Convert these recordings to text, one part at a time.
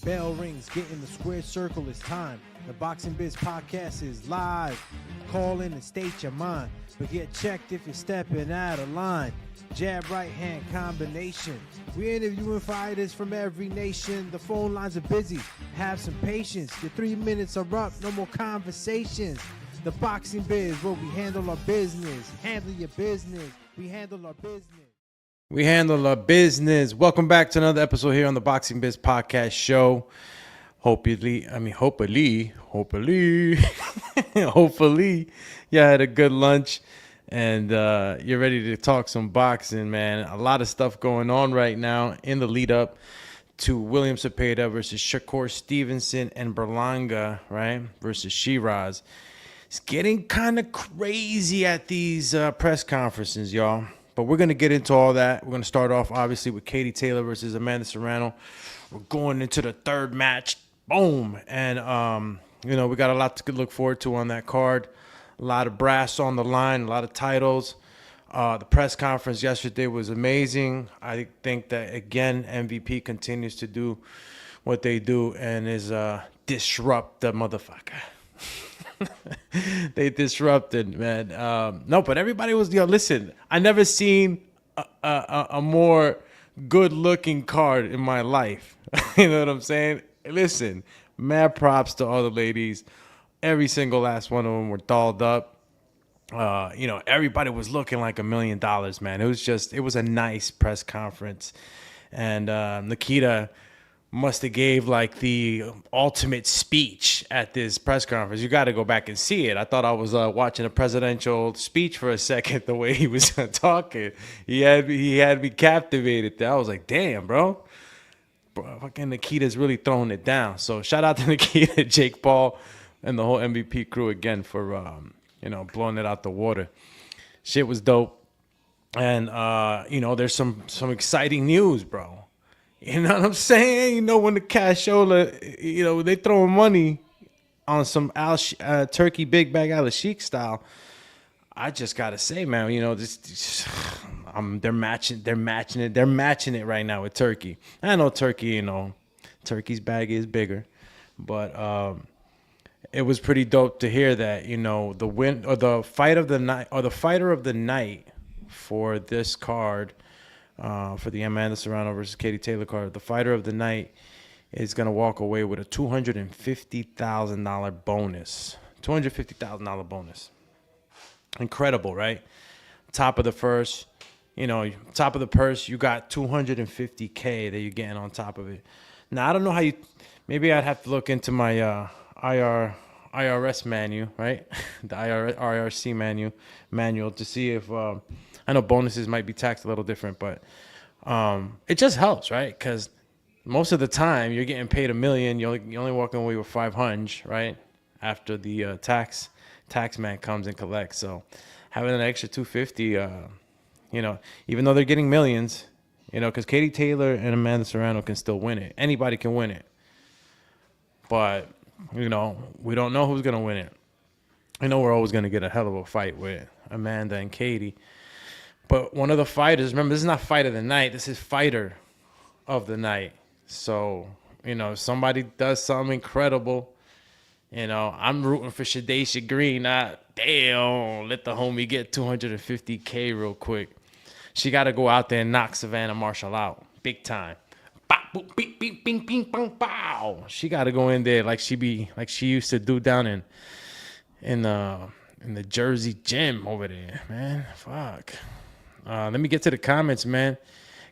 Bell rings, get in the square circle, it's time. The Boxing Biz Podcast is live. Call in and state your mind, but get checked if you're stepping out of line. Jab right hand combination. We're interviewing fighters from every nation. The phone lines are busy. Have some patience. Your 3 minutes are up. No more conversations. The Boxing Biz, where we handle our business. Handle your business. We handle our business. We handle our business. Welcome back to another episode here on the Boxing Biz Podcast show. Hopefully, you had a good lunch and you're ready to talk some boxing, man. A lot of stuff going on right now in the lead up to William Zepeda versus Shakur, Stevenson, and Berlanga, right, versus Sheeraz. It's getting kind of crazy at these press conferences, y'all. But we're going to get into all that. We're going to start off, obviously, with Katie Taylor versus Amanda Serrano. We're going into the third match. Boom. And, we got a lot to look forward to on that card. A lot of brass on the line, a lot of titles. The press conference yesterday was amazing. I think that, again, MVP continues to do what they do and is disrupt the motherfucker. They disrupted, man. No, but everybody was, listen, I never seen a more good-looking card in my life. You know what I'm saying? Listen, mad props to all the ladies. Every single last one of them were dolled up. Everybody was looking like $1 million, man. It was a nice press conference. And Nikita must have gave like the ultimate speech at this press conference. You got to go back and see it. I thought I was watching a presidential speech for a second, the way he was talking. He had me captivated. I was like, damn, bro. Fucking Nikita's really throwing it down. So shout out to Nikita, Jake Paul, and the whole MVP crew again for, blowing it out the water. Shit was dope. And, there's some exciting news, bro. You know what I'm saying? When the cashola, they throwing money on some turkey big bag Al Sheik style. I just gotta say, man, they're matching it right now with Turkey. I know Turkey, Turkey's bag is bigger, but it was pretty dope to hear that, the win or the fight of the night or the fighter of the night for this card. For the Amanda Serrano versus Katie Taylor card, the fighter of the night is going to walk away with a $250,000 bonus. $250,000 bonus. Incredible, right? Top of the purse, you got $250K that you're getting on top of it. Now, I don't know maybe I'd have to look into my IRS manual, right? The IRC manual to see if I know bonuses might be taxed a little different, but it just helps, right? Because most of the time you're getting paid $1 million, you're only walking away with 500, right? After the tax man comes and collects. So having an extra 250, even though they're getting millions, because Katie Taylor and Amanda Serrano can still win it. Anybody can win it, but we don't know who's gonna win it. I know we're always gonna get a hell of a fight with Amanda and Katie. But one of the fighters, remember, this is not fight of the night. This is fighter of the night. So, if somebody does something incredible, I'm rooting for Shadaysha Green. Damn, let the homie get $250K real quick. She got to go out there and knock Savannah Marshall out. Big time. Bing, bing, bing, bing, bang, bow. She got to go in there like she used to do down in the Jersey gym over there, man. Fuck. Let me get to the comments, man.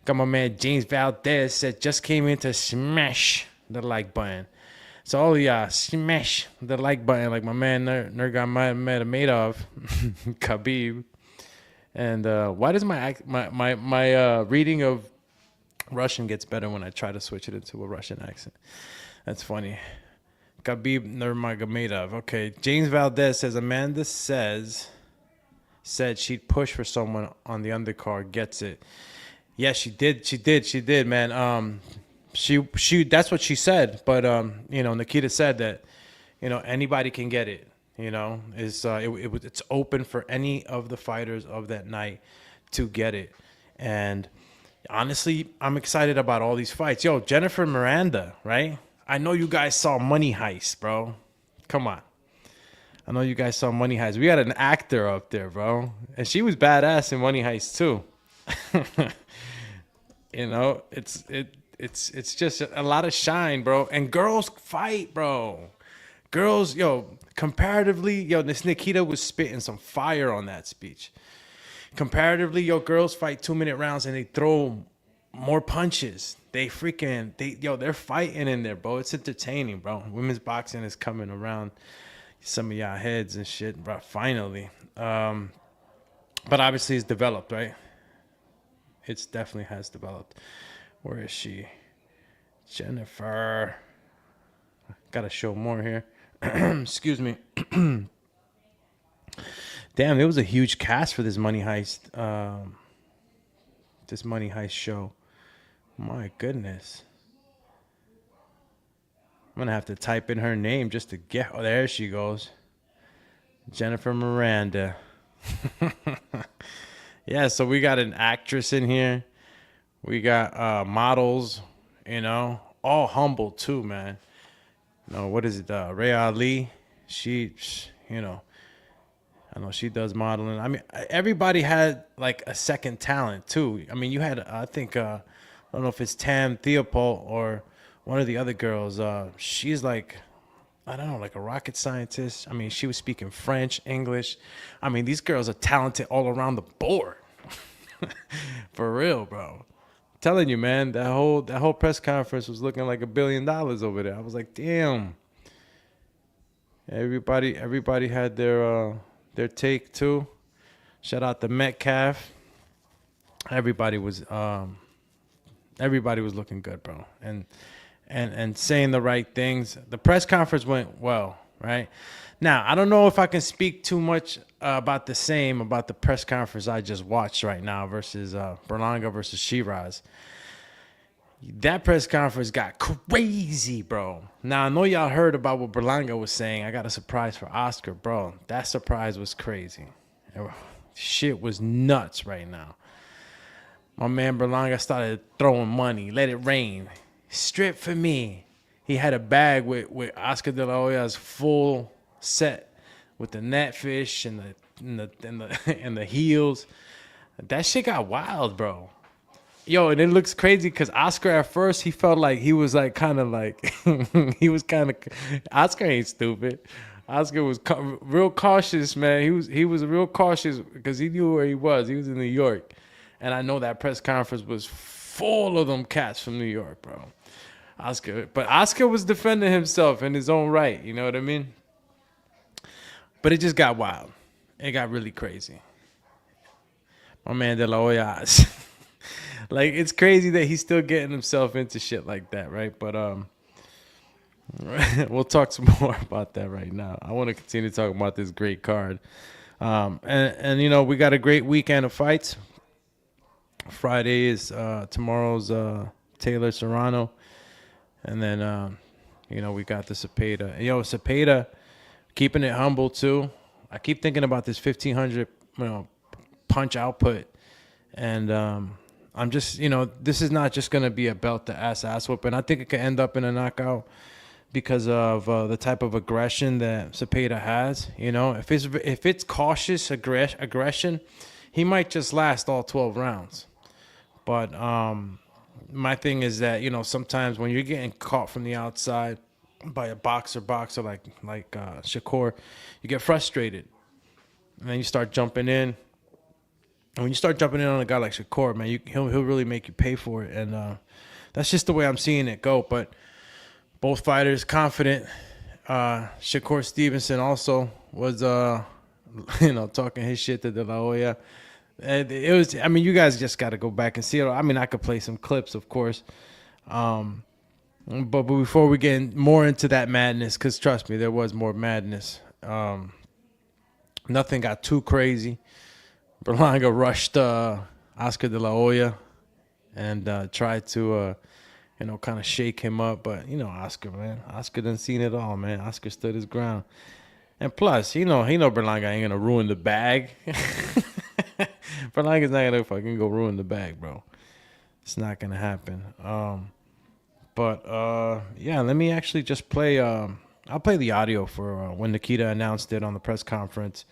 Got my man James Valdez said just came in to smash the like button. So all y'all smash the like button like my man Nurmagomedov, Khabib. And why does my reading of Russian gets better when I try to switch it into a Russian accent? That's funny. Khabib Nurmagomedov. Okay, James Valdez says Amanda said she'd push for someone on the undercard, gets it. Yeah, she did, man. She that's what she said, but Nikita said that, anybody can get it, it's open for any of the fighters of that night to get it. And honestly, I'm excited about all these fights. Yo, Jennifer Miranda, right? I know you guys saw Money Heist, bro. Come on. I know you guys saw Money Heist. We had an actor up there, bro. And she was badass in Money Heist, too. You know, it's just a lot of shine, bro. And girls fight, bro. Girls, comparatively, this Nikita was spitting some fire on that speech. Comparatively, girls fight 2-minute rounds and they throw more punches. They're fighting in there, bro. It's entertaining, bro. Women's boxing is coming around some of y'all heads and shit, bro. Finally. But obviously it's developed, right? It's definitely has developed. Where is she? Jennifer. Gotta show more here. Excuse me. Damn, it was a huge cast for this Money Heist. This Money Heist show. My goodness. I'm gonna have to type in her name just to get. Oh, there she goes. Jennifer Miranda. Yeah, so we got an actress in here. We got models, all humble too, man. What is it? Ray Ali. She, I know she does modeling. I mean, everybody had like a second talent too. I mean, you had, I think, I don't know if it's Tam Theopol or one of the other girls. She's like, I don't know, like a rocket scientist. I mean, she was speaking French, English. I mean, these girls are talented all around the board. For real, bro. I'm telling you, man, that whole press conference was looking like $1 billion over there. I was like, damn. Everybody had their take too. Shout out to Metcalf. Everybody was looking good, bro. And saying the right things. The press conference went well, right? Now, I don't know if I can speak too much about the press conference I just watched right now versus Berlanga versus Sheeraz. That press conference got crazy, bro. Now, I know y'all heard about what Berlanga was saying. I got a surprise for Oscar, bro. That surprise was crazy. Shit was nuts right now. My man Berlanga started throwing money. Let it rain. Strip for me. He had a bag with Oscar de la Hoya's full set with the netfish and the heels. That shit got wild, bro. And it looks crazy because Oscar at first he felt like he was like kind of like Oscar ain't stupid. Oscar was real cautious, man. He was real cautious because he knew where he was. He was in New York, and I know that press conference was full of them cats from New York, bro. Oscar was defending himself in his own right. You know what I mean? But it just got wild. It got really crazy. My man De La Hoya. Like, it's crazy that he's still getting himself into shit like that, right? But we'll talk some more about that right now. I want to continue talking about this great card. And we got a great weekend of fights. Friday is tomorrow's Taylor Serrano. And then, we got the Zepeda. Zepeda keeping it humble, too. I keep thinking about this 1,500, punch output. And I'm just, this is not just going to be a belt to ass whooping. I think it could end up in a knockout because of the type of aggression that Zepeda has. If it's cautious aggression, he might just last all 12 rounds. But my thing is that, sometimes when you're getting caught from the outside by a boxer like Shakur, you get frustrated. And then you start jumping in. And when you start jumping in on a guy like Shakur, man, he'll really make you pay for it. And that's just the way I'm seeing it go. But both fighters confident. Shakur Stevenson also was, talking his shit to De La Hoya. And it was, you guys just got to go back and see it. I could play some clips, of course. But before we get more into that madness, because trust me, there was more madness. Nothing got too crazy. Berlanga rushed Oscar de la Hoya and tried to, kind of shake him up. But, Oscar, man. Oscar done seen it all, man. Oscar stood his ground. And plus, he know Berlanga ain't going to ruin the bag. Berlanga's not going to fucking go ruin the bag, bro. It's not going to happen. But yeah, let me actually just play. I'll play the audio for when Nikita announced it on the press conference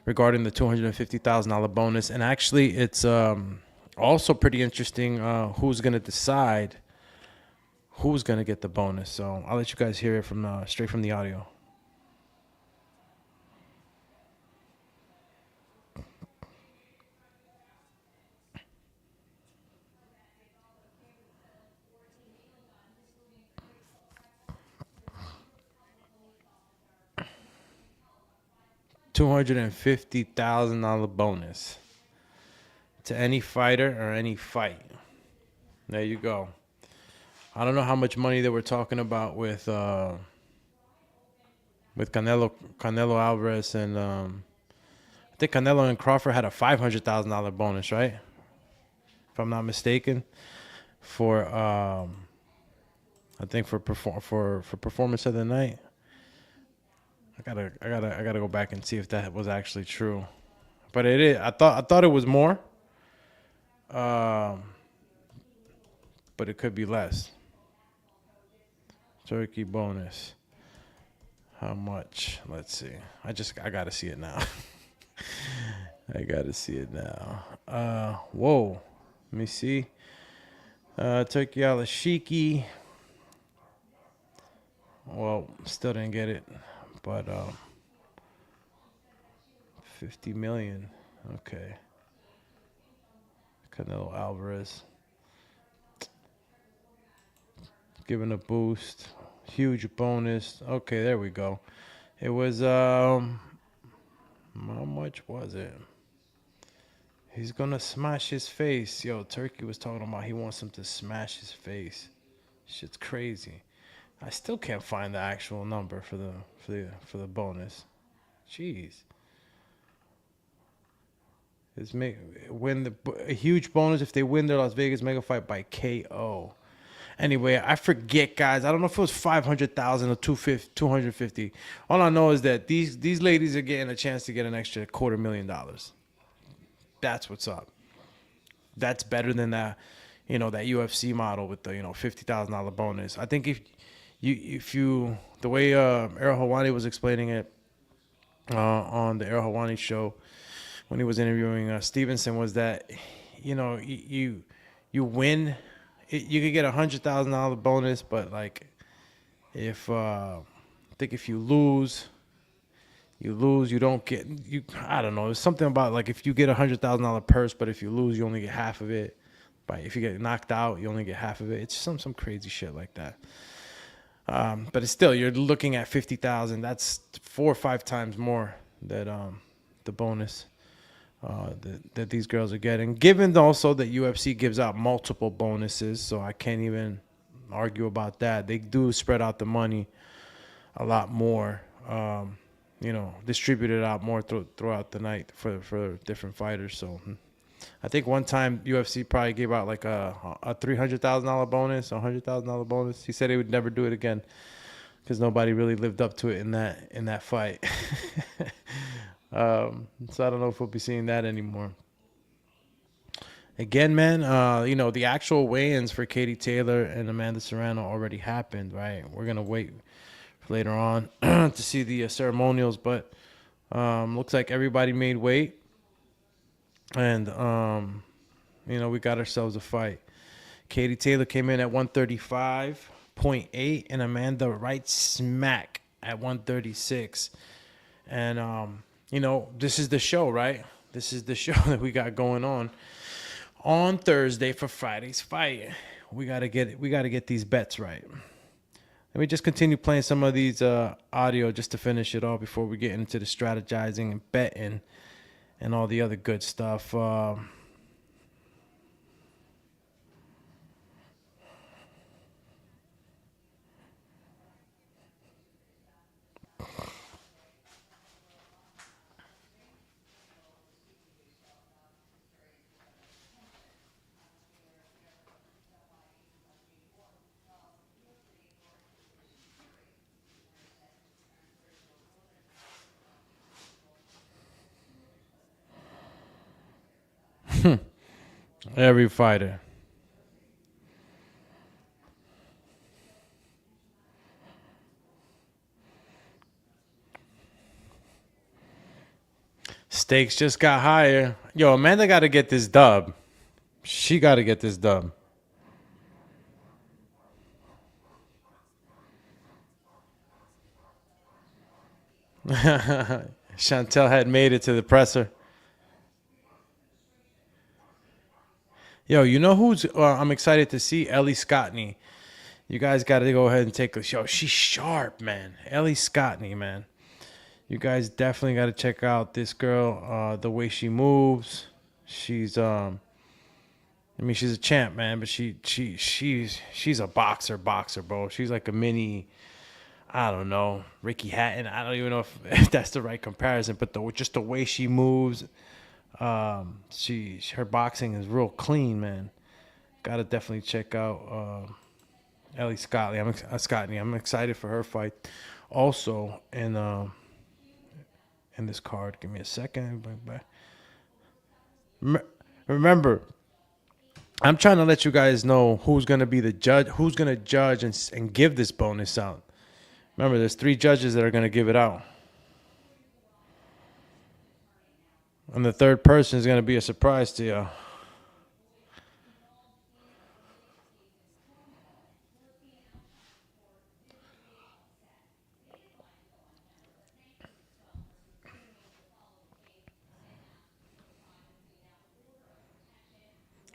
regarding the $250,000 bonus. And actually, it's also pretty interesting who's going to decide who's going to get the bonus. So I'll let you guys hear it from straight from the audio. $250,000 bonus to any fighter or any fight. There you go. I don't know how much money they were talking about with Canelo Alvarez, and I think Canelo and Crawford had a $500,000 bonus, right? If I'm not mistaken, for I think for performance of the night. I gotta go back and see if that was actually true, but it is. I thought it was more, but it could be less. Turkey bonus. How much? Let's see. I gotta see it now. I gotta see it now. Whoa. Let me see. Turkey Alashiki. Well, still didn't get it. But 50 million. Okay. Canelo Alvarez. Given a boost. Huge bonus. Okay, there we go. It was how much was it? He's gonna smash his face. Yo, Turkey was talking about he wants him to smash his face. Shit's crazy. I still can't find the actual number for the bonus. Jeez. A huge bonus if they win their Las Vegas mega fight by KO. Anyway, I forget, guys. I don't know if it was 500,000 or 250. All I know is that these ladies are getting a chance to get an extra $250,000. That's what's up. That's better than that, that UFC model with the $50,000 bonus. I think if you the way Errol Hawani was explaining it on the Errol Hawani show when he was interviewing Stevenson was that you win, you could get $100,000 bonus, but like if I think if you lose you don't get I don't know, it's something about like if you get $100,000 purse, but if you lose you only get half of it. But if you get knocked out you only get half of it. It's some crazy shit like that. But it's still, you're looking at 50,000. That's 4 or 5 times more that the bonus that these girls are getting. Given also that UFC gives out multiple bonuses, so I can't even argue about that. They do spread out the money a lot more, distribute it out more throughout the night for different fighters. So I think one time UFC probably gave out like a $300,000 bonus, $100,000 bonus. He said he would never do it again because nobody really lived up to it in that fight. So I don't know if we'll be seeing that anymore. Again, man, the actual weigh-ins for Katie Taylor and Amanda Serrano already happened, right? We're gonna wait for later on to see the ceremonials, but looks like everybody made weight. And, we got ourselves a fight. Katie Taylor came in at 135.8 and Amanda right smack at 136. And, this is the show, right? This is the show that we got going on Thursday for Friday's fight. We got to get these bets right. Let me just continue playing some of these audio just to finish it off before we get into the strategizing and betting and all the other good stuff. Every fighter. Stakes just got higher. Yo, Amanda got to get this dub. She got to get this dub. Chantel had made it to the presser. Yo, you know who's I'm excited to see? Ellie Scottney. You guys got to go ahead and take a show. She's sharp, man. Ellie Scottney, man. You guys definitely got to check out this girl. The way she moves. She's I mean, she's a champ, man. But she's a boxer, bro. She's like a mini. I don't know, Ricky Hatton. I don't even know if that's the right comparison, but just the way she moves, her boxing is real clean, man. Gotta definitely check out Ellie Scottney. I'm excited for her fight. Also, in this card, give me a second. Remember, I'm trying to let you guys know who's gonna be the judge, who's gonna judge and give this bonus out. Remember, there's 3 judges that are going to give it out. And the third person is going to be a surprise to you.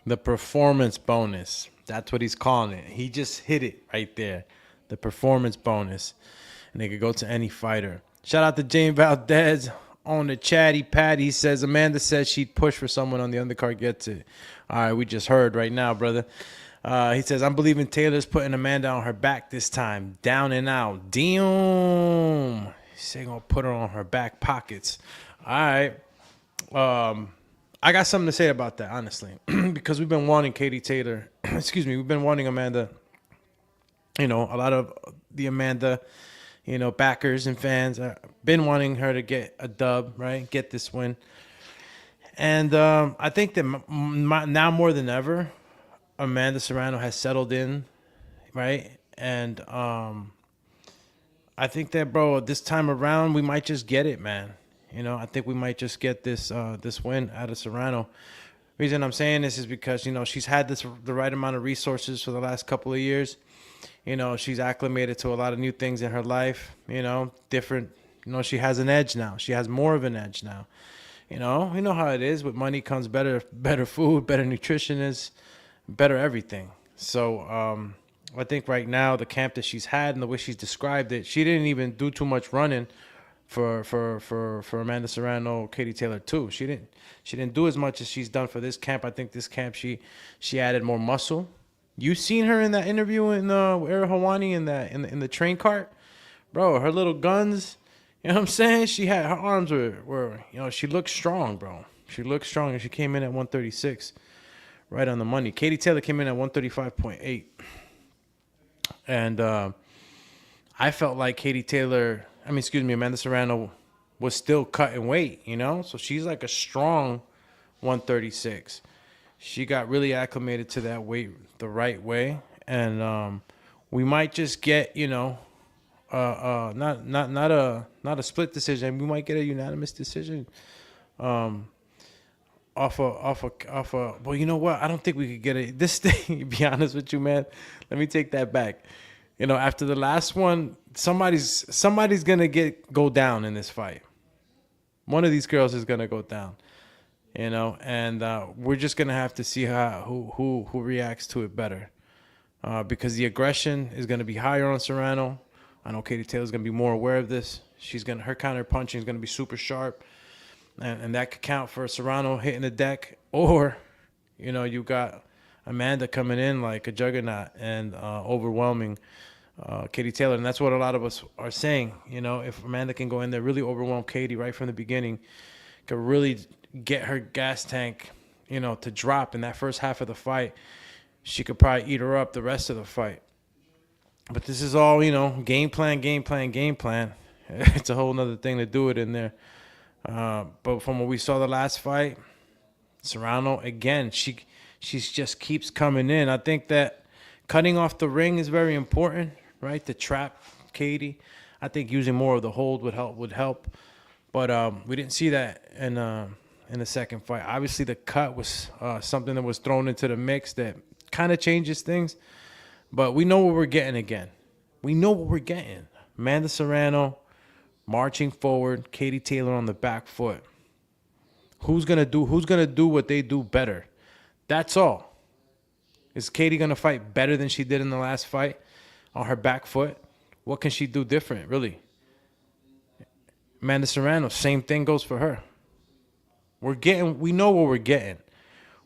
The performance bonus. That's what he's calling it. He just hit it right there. The performance bonus. And they could go to any fighter. Shout out to Jane Valdez on the chatty patty. He says, Amanda says she'd push for someone on the undercard. Gets it. All right, we just heard right now, brother. He says, I'm believing Taylor's putting Amanda on her back this time. Down and out. Damn. He's going to put her on her back pockets. All right. I got something to say about that, honestly. Because we've been wanting Katie Taylor. Excuse me. We've been wanting Amanda. You know, a lot of the Amanda, backers and fans have been wanting her to get a dub, right? Get this win. And I think that now more than ever, Amanda Serrano has settled in, right? And I think that, bro, this time around, we might just get it, man. I think we might just get this win out of Serrano. Reason I'm saying this is because, she's had the right amount of resources for the last couple of years. She's acclimated to a lot of new things in her life, different, she has an edge now. She has more of an edge now. You know how it is. With money comes better food, better nutritionists, better everything. So I think right now the camp that she's had and the way she's described it, she didn't even do too much running for Amanda Serrano, Katie Taylor too. She didn't do as much as she's done for this camp. I think this camp she added more muscle. You seen her in that interview in Era Hawani in the train cart, bro? Her little guns, you know what I'm saying? She had her arms were she looked strong, bro. She looked strong, and she came in at 136, right on the money. Katie Taylor came in at 135.8, and I felt like Amanda Serrano was still cutting weight, so she's like a strong 136. She got really acclimated to that weight the right way, and we might just get not a split decision. We might get a unanimous decision. Off a. Well, you know what? I don't think we could get it. This thing. To be honest with you, man. Let me take that back. After the last one, somebody's gonna go down in this fight. One of these girls is gonna go down. And we're just gonna have to see who reacts to it better, because the aggression is gonna be higher on Serrano. I know Katie Taylor's gonna be more aware of this. Her counter punching is gonna be super sharp, and that could count for Serrano hitting the deck, or you got Amanda coming in like a juggernaut and overwhelming Katie Taylor, and that's what a lot of us are saying. If Amanda can go in there, really overwhelm Katie right from the beginning, could really get her gas tank, to drop in that first half of the fight, she could probably eat her up the rest of the fight. But this is all, game plan. It's a whole nother thing to do it in there. But from what we saw the last fight, Serrano, again, she just keeps coming in. I think that cutting off the ring is very important, right? To trap Katie. I think using more of the hold would help. But we didn't see that in the second fight. Obviously, the cut was something that was thrown into the mix that kind of changes things. But we know what we're getting again. We know what we're getting. Amanda Serrano marching forward, Katie Taylor on the back foot. Who's gonna do what they do better? That's all. Is Katie gonna fight better than she did in the last fight on her back foot? What can she do different, really? Amanda Serrano, same thing goes for her. We know what we're getting.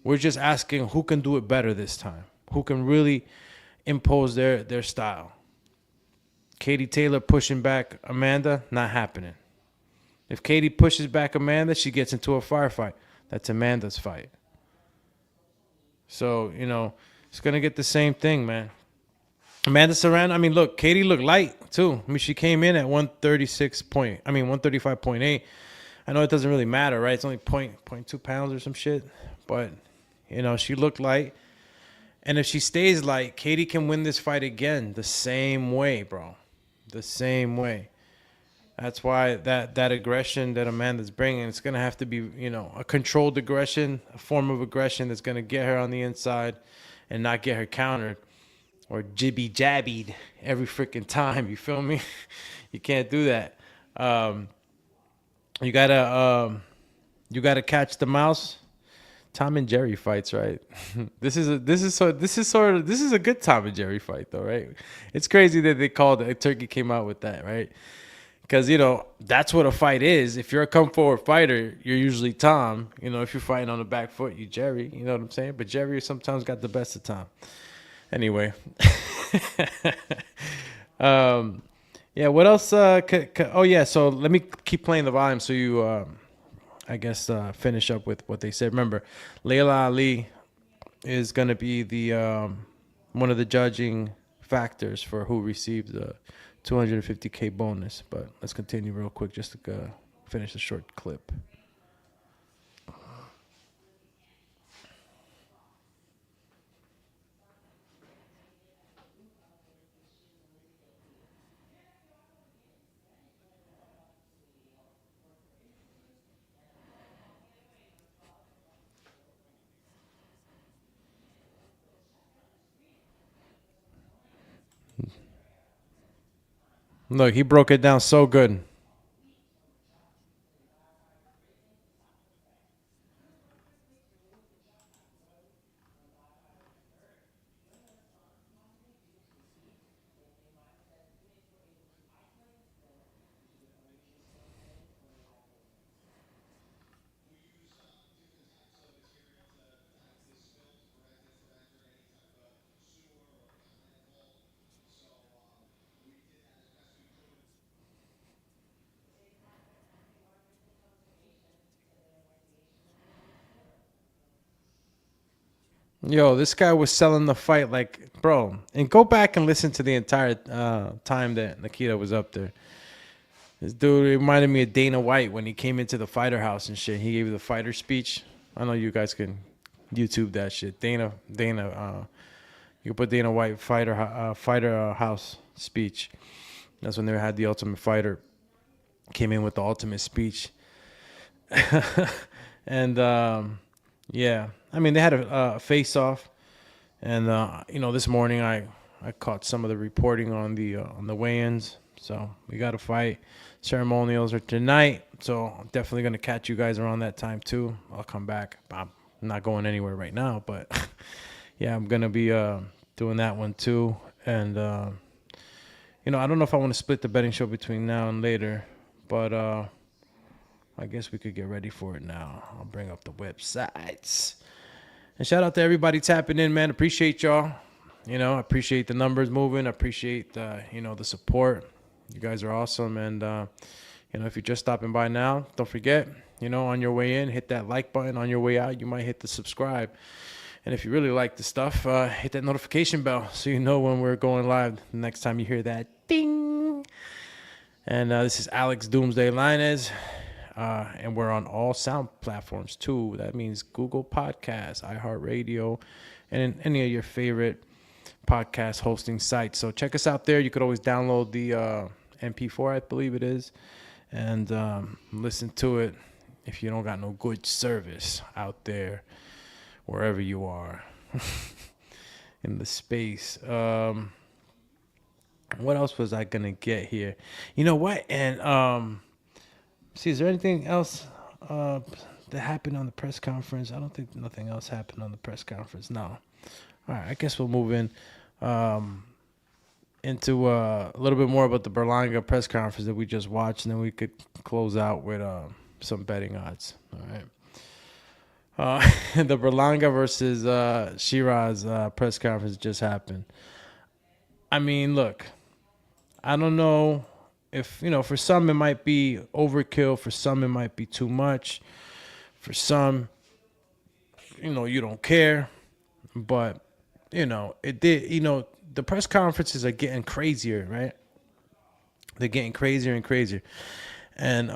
We're just asking who can do it better this time. Who can really impose their style. Katie Taylor pushing back Amanda, not happening. If Katie pushes back Amanda, she gets into a firefight. That's Amanda's fight. So, it's going to get the same thing, man. Amanda Serrano, look, Katie looked light, too. She came in at 135.8. I know it doesn't really matter, right? It's only 0.2 pounds or some shit. But, she looked light. And if she stays light, Katie can win this fight again the same way, bro. The same way. That's why that aggression that Amanda's bringing, it's going to have to be, a controlled aggression, a form of aggression that's going to get her on the inside and not get her countered or jibby-jabbied every freaking time. You feel me? You can't do that. You gotta catch the mouse. Tom and Jerry fights, right? This is a good Tom and Jerry fight, though, right? It's crazy that they called it. Turkey came out with that, right? Because, that's what a fight is. If you're a come forward fighter, you're usually Tom. If you're fighting on the back foot, you Jerry. You know what I'm saying? But Jerry sometimes got the best of Tom. Anyway. Yeah, what else? So let me keep playing the volume so you, finish up with what they said. Remember, Layla Ali is going to be the one of the judging factors for who received the $250K bonus. But let's continue real quick just to finish the short clip. Look, he broke it down so good. Yo, this guy was selling the fight like, bro. And go back and listen to the entire time that Nikita was up there. This dude reminded me of Dana White when he came into the fighter house and shit. He gave the fighter speech. I know you guys can YouTube that shit. You can put Dana White fighter house speech. That's when they had the Ultimate Fighter. Came in with the ultimate speech. And yeah, they had a face-off, and this morning I caught some of the reporting on the weigh-ins. So we got a fight. Ceremonials are tonight, so I'm definitely gonna catch you guys around that time too. I'll come back. I'm not going anywhere right now, but yeah, I'm gonna be doing that one too. And I don't know if I want to split the betting show between now and later, but I guess we could get ready for it now. I'll bring up the websites. And shout out to everybody tapping in, man. Appreciate y'all. I appreciate the numbers moving. I appreciate, the support. You guys are awesome. And, if you're just stopping by now, don't forget, on your way in, hit that like button. On your way out, you might hit the subscribe. And if you really like the stuff, hit that notification bell so you know when we're going live the next time you hear that ding. And this is Alex Doomsday Linez. And we're on all sound platforms too. That means Google Podcasts, iHeartRadio, and any of your favorite podcast hosting sites. So check us out there. You could always download the MP4, I believe it is. and listen to it if you don't got no good service out there, wherever you are in the space. What else was I gonna get here? You know what? And see, is there anything else that happened on the press conference? I don't think nothing else happened on the press conference. No. All right, I guess we'll move in into a little bit more about the Berlanga press conference that we just watched, and then we could close out with some betting odds. All right. The Berlanga versus Sheeraz press conference just happened. I mean, look, I don't know if, for some it might be overkill. For some it might be too much. For some, you don't care. But, it did, the press conferences are getting crazier, right? They're getting crazier and crazier. And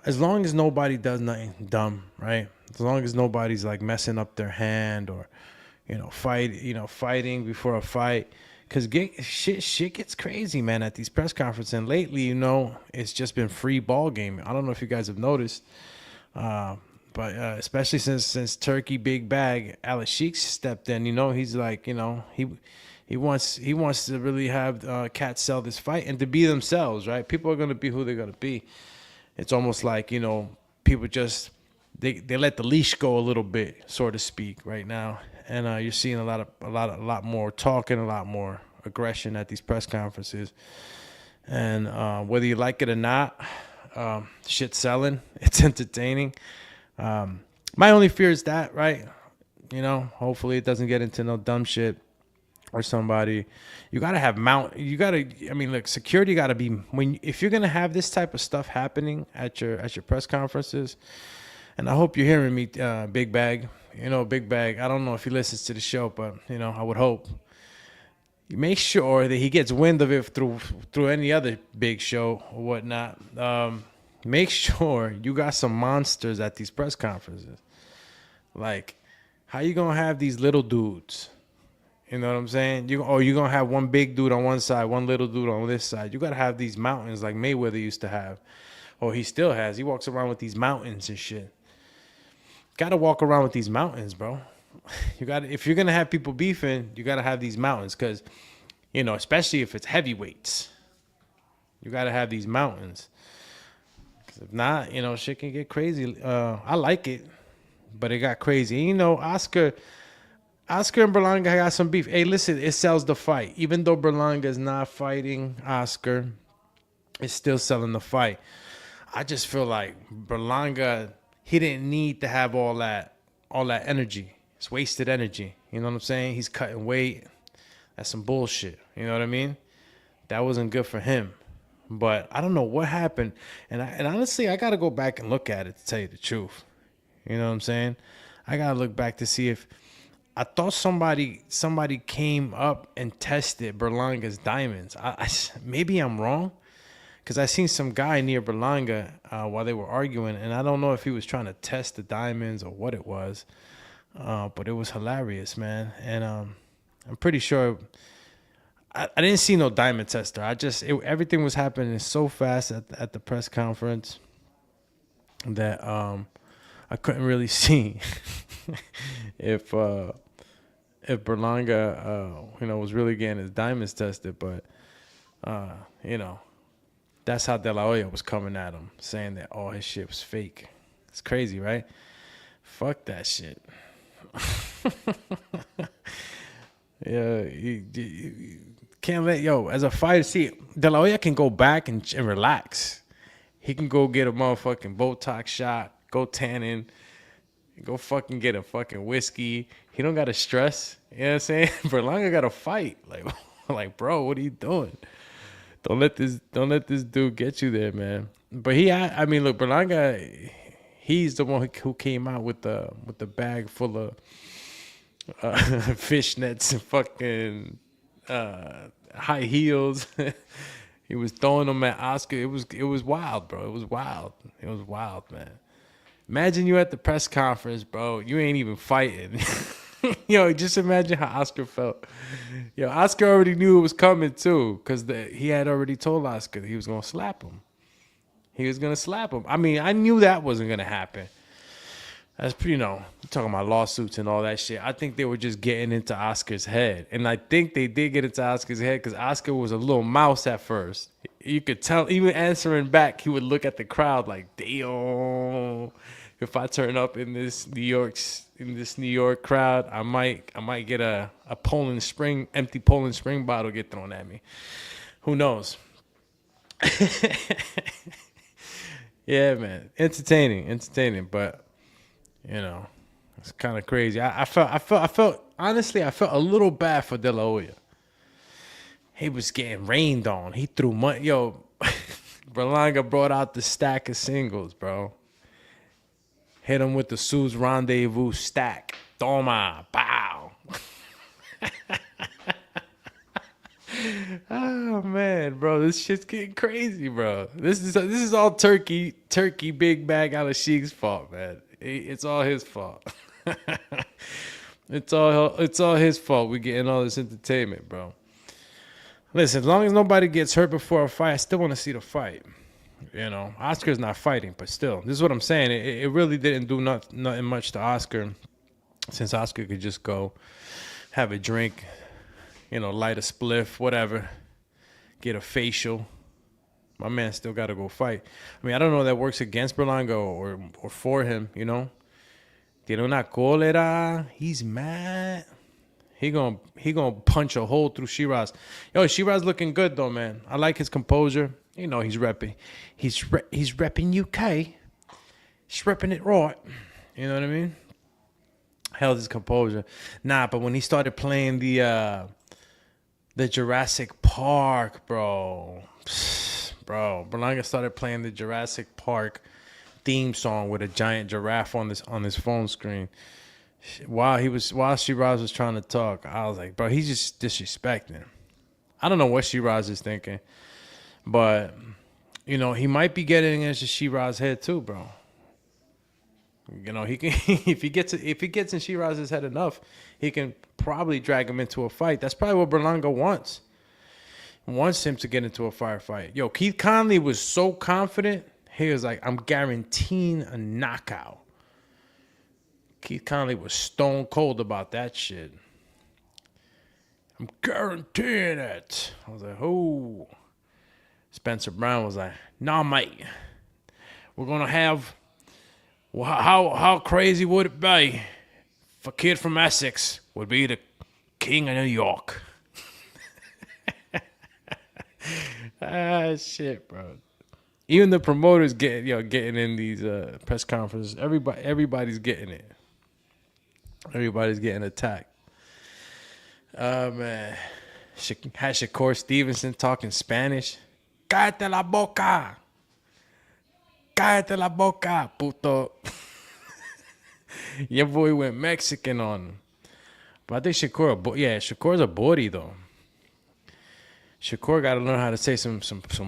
as long as nobody does nothing dumb, right? As long as nobody's like messing up their hand or, fighting before a fight. Because shit gets crazy, man, at these press conferences. And lately, it's just been free ball game. I don't know if you guys have noticed. But especially since Turkey Big Bag, Alex Sheik stepped in, he's like, he wants to really have cats sell this fight and to be themselves, right? People are going to be who they're going to be. It's almost like, people just, they let the leash go a little bit, so to speak, right now. And you're seeing a lot more talking, a lot more aggression at these press conferences. And whether you like it or not, shit's selling. It's entertaining. My only fear is that, right? Hopefully it doesn't get into no dumb shit or somebody. You gotta have look, security gotta be if you're gonna have this type of stuff happening at your press conferences. And I hope you're hearing me, Big Bag. Big Bag. I don't know if he listens to the show, but I would hope. You make sure that he gets wind of it through any other big show or whatnot. Make sure you got some monsters at these press conferences. Like, how you gonna have these little dudes? You know what I'm saying? You're gonna have one big dude on one side, one little dude on this side. You gotta have these mountains like Mayweather used to have, or he still has. He walks around with these mountains and shit. Gotta walk around with these mountains, bro. If you're gonna have people beefing, you gotta have these mountains, because, especially if it's heavyweights, you gotta have these mountains. If not, shit can get crazy. I like it, but it got crazy. And, Oscar and Berlanga got some beef. Hey, listen, it sells the fight. Even though Berlanga is not fighting Oscar, it's still selling the fight. I just feel like Berlanga, he didn't need to have all that energy. It's wasted energy. You know what I'm saying? He's cutting weight. That's some bullshit. You know what I mean? That wasn't good for him. But I don't know what happened. And honestly, I got to go back and look at it to tell you the truth. You know what I'm saying? I got to look back to see if I thought somebody came up and tested Berlanga's diamonds. Maybe I'm wrong, because I seen some guy near Berlanga while they were arguing, and I don't know if he was trying to test the diamonds or what it was. But it was hilarious, man. And I'm pretty sure I didn't see no diamond tester. Everything was happening so fast at the press conference that I couldn't really see if Berlanga was really getting his diamonds tested. But that's how De La Hoya was coming at him, saying that all his shit was fake. It's crazy, right? Fuck that shit. Yeah, you can't as a fighter, see, De La Hoya can go back and relax. He can go get a motherfucking Botox shot, go tanning, go fucking get a fucking whiskey. He don't got to stress. You know what I'm saying? Berlanga got to fight. Like, bro, what are you doing? Don't let this dude get you there, man. But look, Berlanga, he's the one who came out with the bag full of fishnets and fucking high heels. He was throwing them at Oscar. It was wild, bro. It was wild, man. Imagine you at the press conference, bro. You ain't even fighting. Just imagine how Oscar felt. Oscar already knew it was coming too, because he had already told Oscar that he was gonna slap him. he was gonna slap him. I mean, I knew that wasn't gonna happen. That's pretty, you're talking about lawsuits and all that shit. I think they were just getting into Oscar's head. And I think they did get into Oscar's head because Oscar was a little mouse at first. You could tell, even answering back, he would look at the crowd like, damn, if I turn up in this New York crowd, I might get a empty Poland Spring bottle get thrown at me. Who knows? Yeah, man. Entertaining, but it's kind of crazy. I felt honestly, I felt a little bad for De La Hoya. He was getting rained on. He threw money. Yo, Berlanga brought out the stack of singles, bro. Hit him with the Sue's Rendezvous stack. Toma, bow. Oh man, bro, this shit's getting crazy, bro. This is all turkey big bag out of Sheik's fault, man. It's all his fault. It's all his fault. We're getting all this entertainment, bro. Listen, as long as nobody gets hurt before a fight, I still want to see the fight. Oscar's not fighting, but still, this is what I'm saying. It really didn't do nothing much to Oscar, since Oscar could just go have a drink, light a spliff, whatever, get a facial. My man still got to go fight. I mean, I don't know if that works against Berlanga or for him, Tiene una cólera. He's mad. He gonna punch a hole through Sheeraz. Yo, Sheeraz looking good though, man. I like his composure. He's repping. He's repping UK. He's repping it right. You know what I mean? Held his composure. Nah, but when he started playing the Jurassic Park, bro, Berlanga started playing the Jurassic Park theme song with a giant giraffe on his phone screen. While Sheeraz was trying to talk, I was like, bro, he's just disrespecting. I don't know what Sheeraz is thinking, but he might be getting into Sheeraz's head too, bro. He can if he gets in Sheeraz's head enough, he can probably drag him into a fight. That's probably what Berlanga wants. Wants him to get into a firefight. Yo, Keith Conley was so confident. He was like, I'm guaranteeing a knockout. Keith Conley was stone cold about that shit. I'm guaranteeing it. I was like, oh. Spencer Brown was like, nah, mate. We're going to have... How crazy would it be if a kid from Essex would be the king of New York? Shit, bro. Even the promoters getting in these press conferences. Everybody's getting it. Everybody's getting attacked. Man. Had Shakur Stevenson talking Spanish. Cállate la boca. Cállate la boca, puto. Your boy went Mexican on him. But I think Shakur's a body though. Shakur got to learn how to say some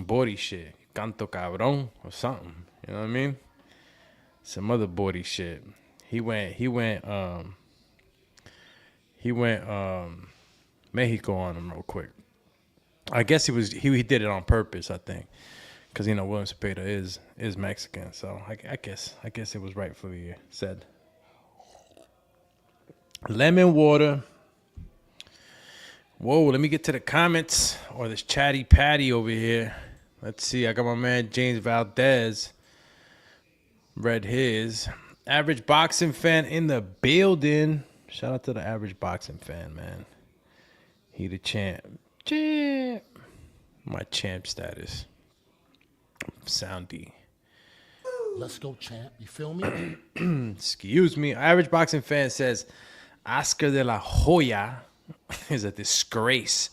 body shit. Canto cabrón or something. You know what I mean? Some other body shit. He went Mexico on him real quick. I guess he did it on purpose, I think. Because William Zepeda is Mexican, so I guess it was rightfully said. Lemon water. Whoa, let me get to the comments or this chatty patty over here. Let's see. I got my man James Valdez. Read his. Average boxing fan in the building. Shout out to the average boxing fan, man. He the champ. Champ. My champ status. Soundy. Let's go, champ. You feel me? Excuse me. Average boxing fan says Oscar de la Hoya is a disgrace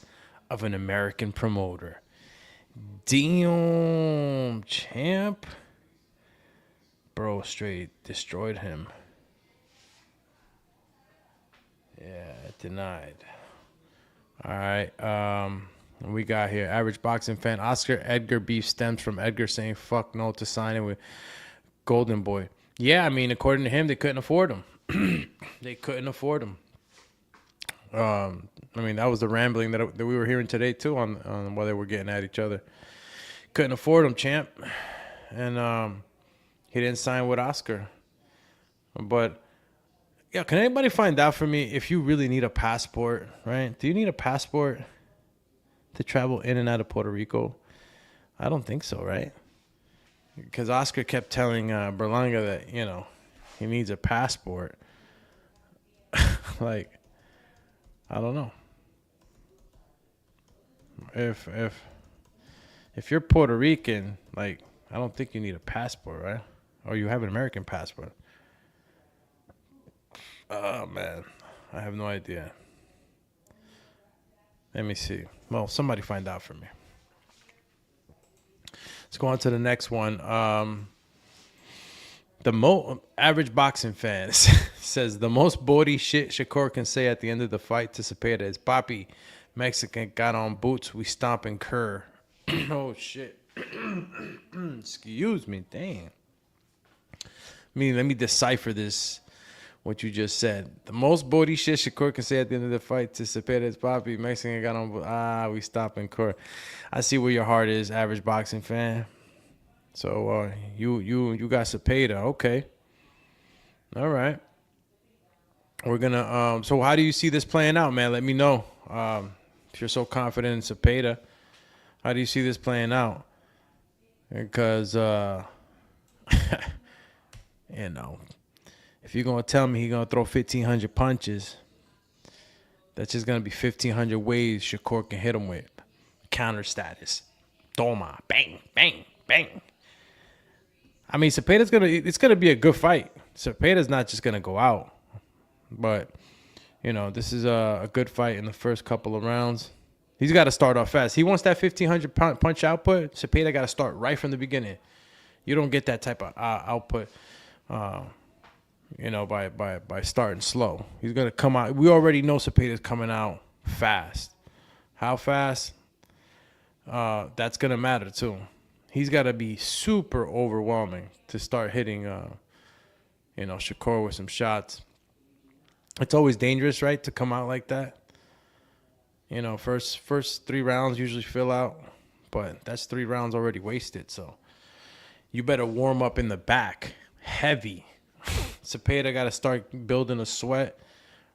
of an American promoter. Damn, champ. Bro, straight destroyed him. Yeah, denied. All right. What we got here? Average boxing fan. Oscar Edgar beef stems from Edgar saying fuck no to signing with Golden Boy. Yeah, I mean, according to him, they couldn't afford him. They couldn't afford him. I mean, that was the rambling that we were hearing today, too, on while they were getting at each other. Couldn't afford him, champ. and he didn't sign with Oscar. But yeah, can anybody find out for me if you really need a passport, right? Do you need a passport to travel in and out of Puerto Rico? I don't think so, right? Because Oscar kept telling Berlanga that, you know, he needs a passport. Like, I don't know. If you're Puerto Rican, like, I don't think you need a passport, right? Or you have an American passport. Oh, man. I have no idea. Let me see. Well, somebody find out for me. Let's go on to the next one. The average boxing fan says the most body shit Shakur can say at the end of the fight to Zepeda is, "Papi, Mexican got on boots, we stomp and cur." Oh, shit. Excuse me. Damn. Let me decipher this, what you just said. The most body shit Shakur can say at the end of the fight to Zepeda is, "Papi, Mexican got on we stomp and cur." I see where your heart is, average boxing fan. So you got Zepeda, okay. All right. We're gonna so how do you see this playing out, man? Let me know. If you're so confident in Zepeda, how do you see this playing out? Because you know, if you're gonna tell me he's gonna throw 1,500 punches, that's just gonna be 1,500 ways Shakur can hit him with. Counter status. Toma. Bang, bang, bang. I mean, it's gonna be a good fight. Zepeda's not just gonna go out. But, you know, this is a good fight in the first couple of rounds. He's got to start off fast. He wants that 1,500 punch output. Zepeda got to start right from the beginning. You don't get that type of output, you know, by starting slow. He's going to come out. We already know Zepeda's coming out fast. How fast? That's going to matter, too. He's got to be super overwhelming to start hitting, you know, Shakur with some shots. It's always dangerous, right, to come out like that. You know, first 3 rounds usually fill out, but that's 3 rounds already wasted. So you better warm up in the back, heavy. Zepeda got to start building a sweat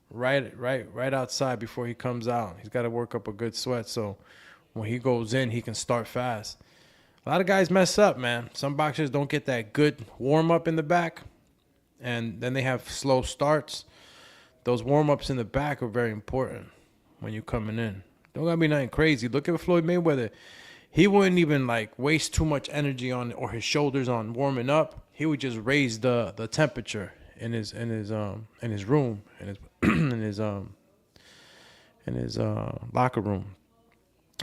right outside before he comes out. He's got to work up a good sweat, so when he goes in, he can start fast. A lot of guys mess up, man. Some boxers don't get that good warm up in the back, and then they have slow starts. Those warm-ups in the back are very important when you're coming in. Don't gotta be nothing crazy. Look at Floyd Mayweather. He wouldn't even like waste too much energy on or his shoulders on warming up. He would just raise the temperature in his room, in his locker room.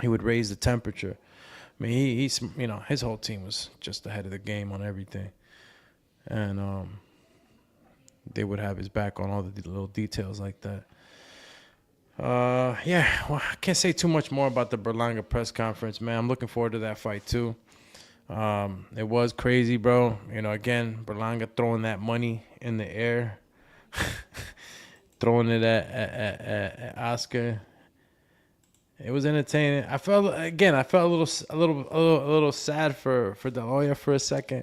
He would raise the temperature. I mean, he's you know, his whole team was just ahead of the game on everything, and they would have his back on all the little details like that. Yeah, well, I can't say too much more about the Berlanga press conference, man. I'm looking forward to that fight too. It was crazy, bro. You know, again, Berlanga throwing that money in the air, throwing it at Oscar. It was entertaining. I felt a little sad for the Hoya for a second,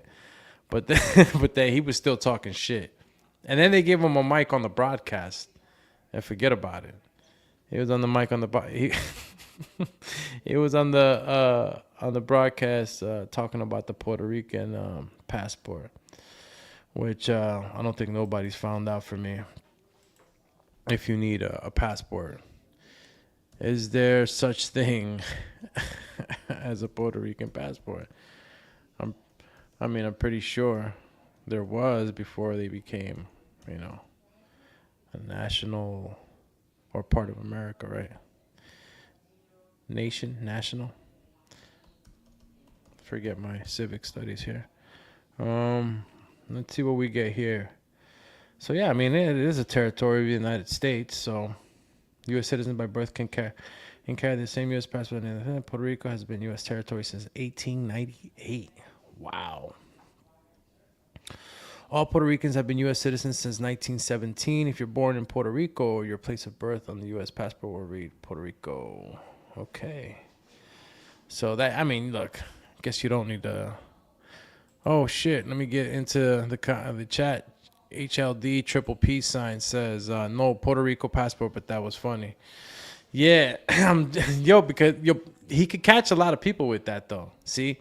but then he was still talking shit. And then they gave him a mic on the broadcast, and forget about it. He was on the mic on the he was on the broadcast talking about the Puerto Rican passport, which I don't think nobody's found out for me. If you need a passport, is there such thing as a Puerto Rican passport? I'm pretty sure there was before they became, you know, a national or part of America, right? National. Forget my civic studies here. Let's see what we get here. So yeah, I mean, it is a territory of the United States. So U.S. citizens by birth can carry the same U.S. passport. Puerto Rico has been U.S. territory since 1898. Wow. All Puerto Ricans have been U.S. citizens since 1917. If you're born in Puerto Rico, your place of birth on the U.S. passport will read Puerto Rico. Okay. So that, I mean, look, I guess you don't need to Oh shit! Let me get into the chat. HLD triple P sign says no Puerto Rico passport, but that was funny. Yeah, because he could catch a lot of people with that though. See,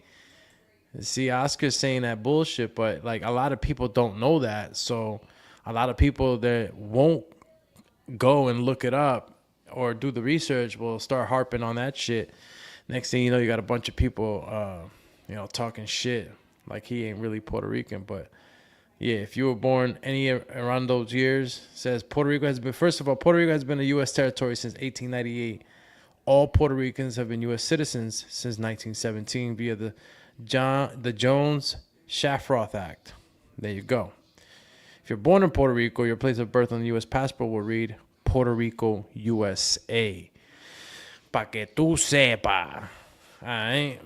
Oscar's saying that bullshit, but like a lot of people don't know that, so a lot of people that won't go and look it up or do the research will start harping on that shit. Next thing you know, you got a bunch of people, talking shit like he ain't really Puerto Rican. But yeah, if you were born any around those years, says Puerto Rico has been, first of all, Puerto Rico has been a U.S. territory since 1898. All Puerto Ricans have been U.S. citizens since 1917 via the Jones-Shafroth Act. There you go. If you're born in Puerto Rico, your place of birth on the U.S. passport will read Puerto Rico, USA. Pa que tú sepa. All right?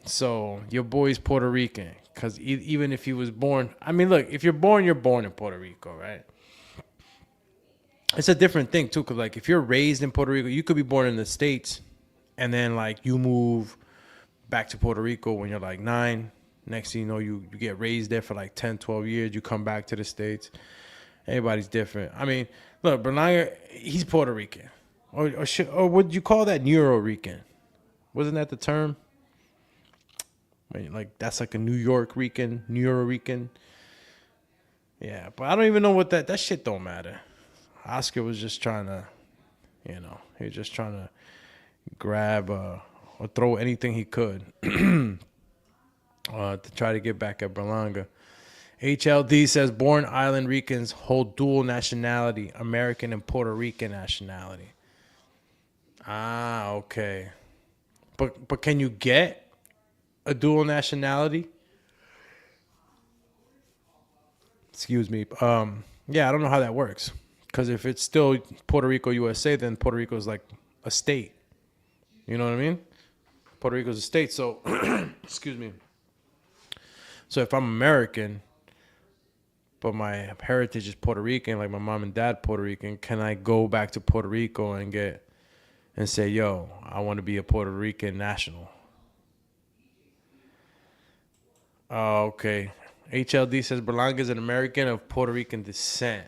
So, your boy's Puerto Rican. Because even if he was born... I mean, look, if you're born in Puerto Rico, right? It's a different thing, too. Because, like, if you're raised in Puerto Rico, you could be born in the States. And then, like, you move back to Puerto Rico when you're, like, 9. Next thing you know, you get raised there for, like, 10, 12 years. You come back to the States. Everybody's different. I mean, look, Berlanga, he's Puerto Rican. Or would you call that Neuro-Rican? Wasn't that the term? Like, that's like a New York Rican, Neuro-Rican. Yeah, but I don't even know what that shit don't matter. Oscar was just trying to, he was just trying to grab or throw anything he could to try to get back at Berlanga. HLD says born island Ricans hold dual nationality, American and Puerto Rican nationality. Ah, okay. But can you get a dual nationality? Excuse me. Yeah, I don't know how that works. Because if it's still Puerto Rico, USA, then Puerto Rico is like a state. You know what I mean? Puerto Rico is a state. So, excuse me. So if I'm American, but my heritage is Puerto Rican, like my mom and dad Puerto Rican, can I go back to Puerto Rico and say, yo, I want to be a Puerto Rican national? Oh, okay. HLD says Berlanga is an American of Puerto Rican descent.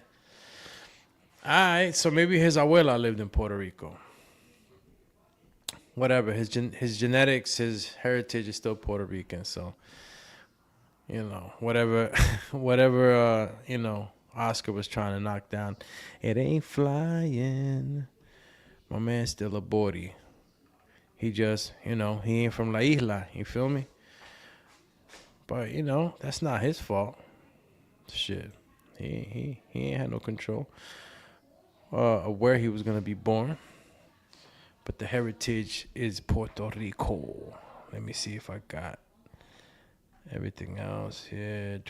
All right, so maybe his abuela lived in Puerto Rico. Whatever, his genetics, his heritage is still Puerto Rican. So, whatever, Oscar was trying to knock down, it ain't flying. My man's still a body. He just, he ain't from La Isla. You feel me? But, that's not his fault. Shit. He ain't had no control of where he was going to be born. But the heritage is Puerto Rico. Let me see if I got everything else here.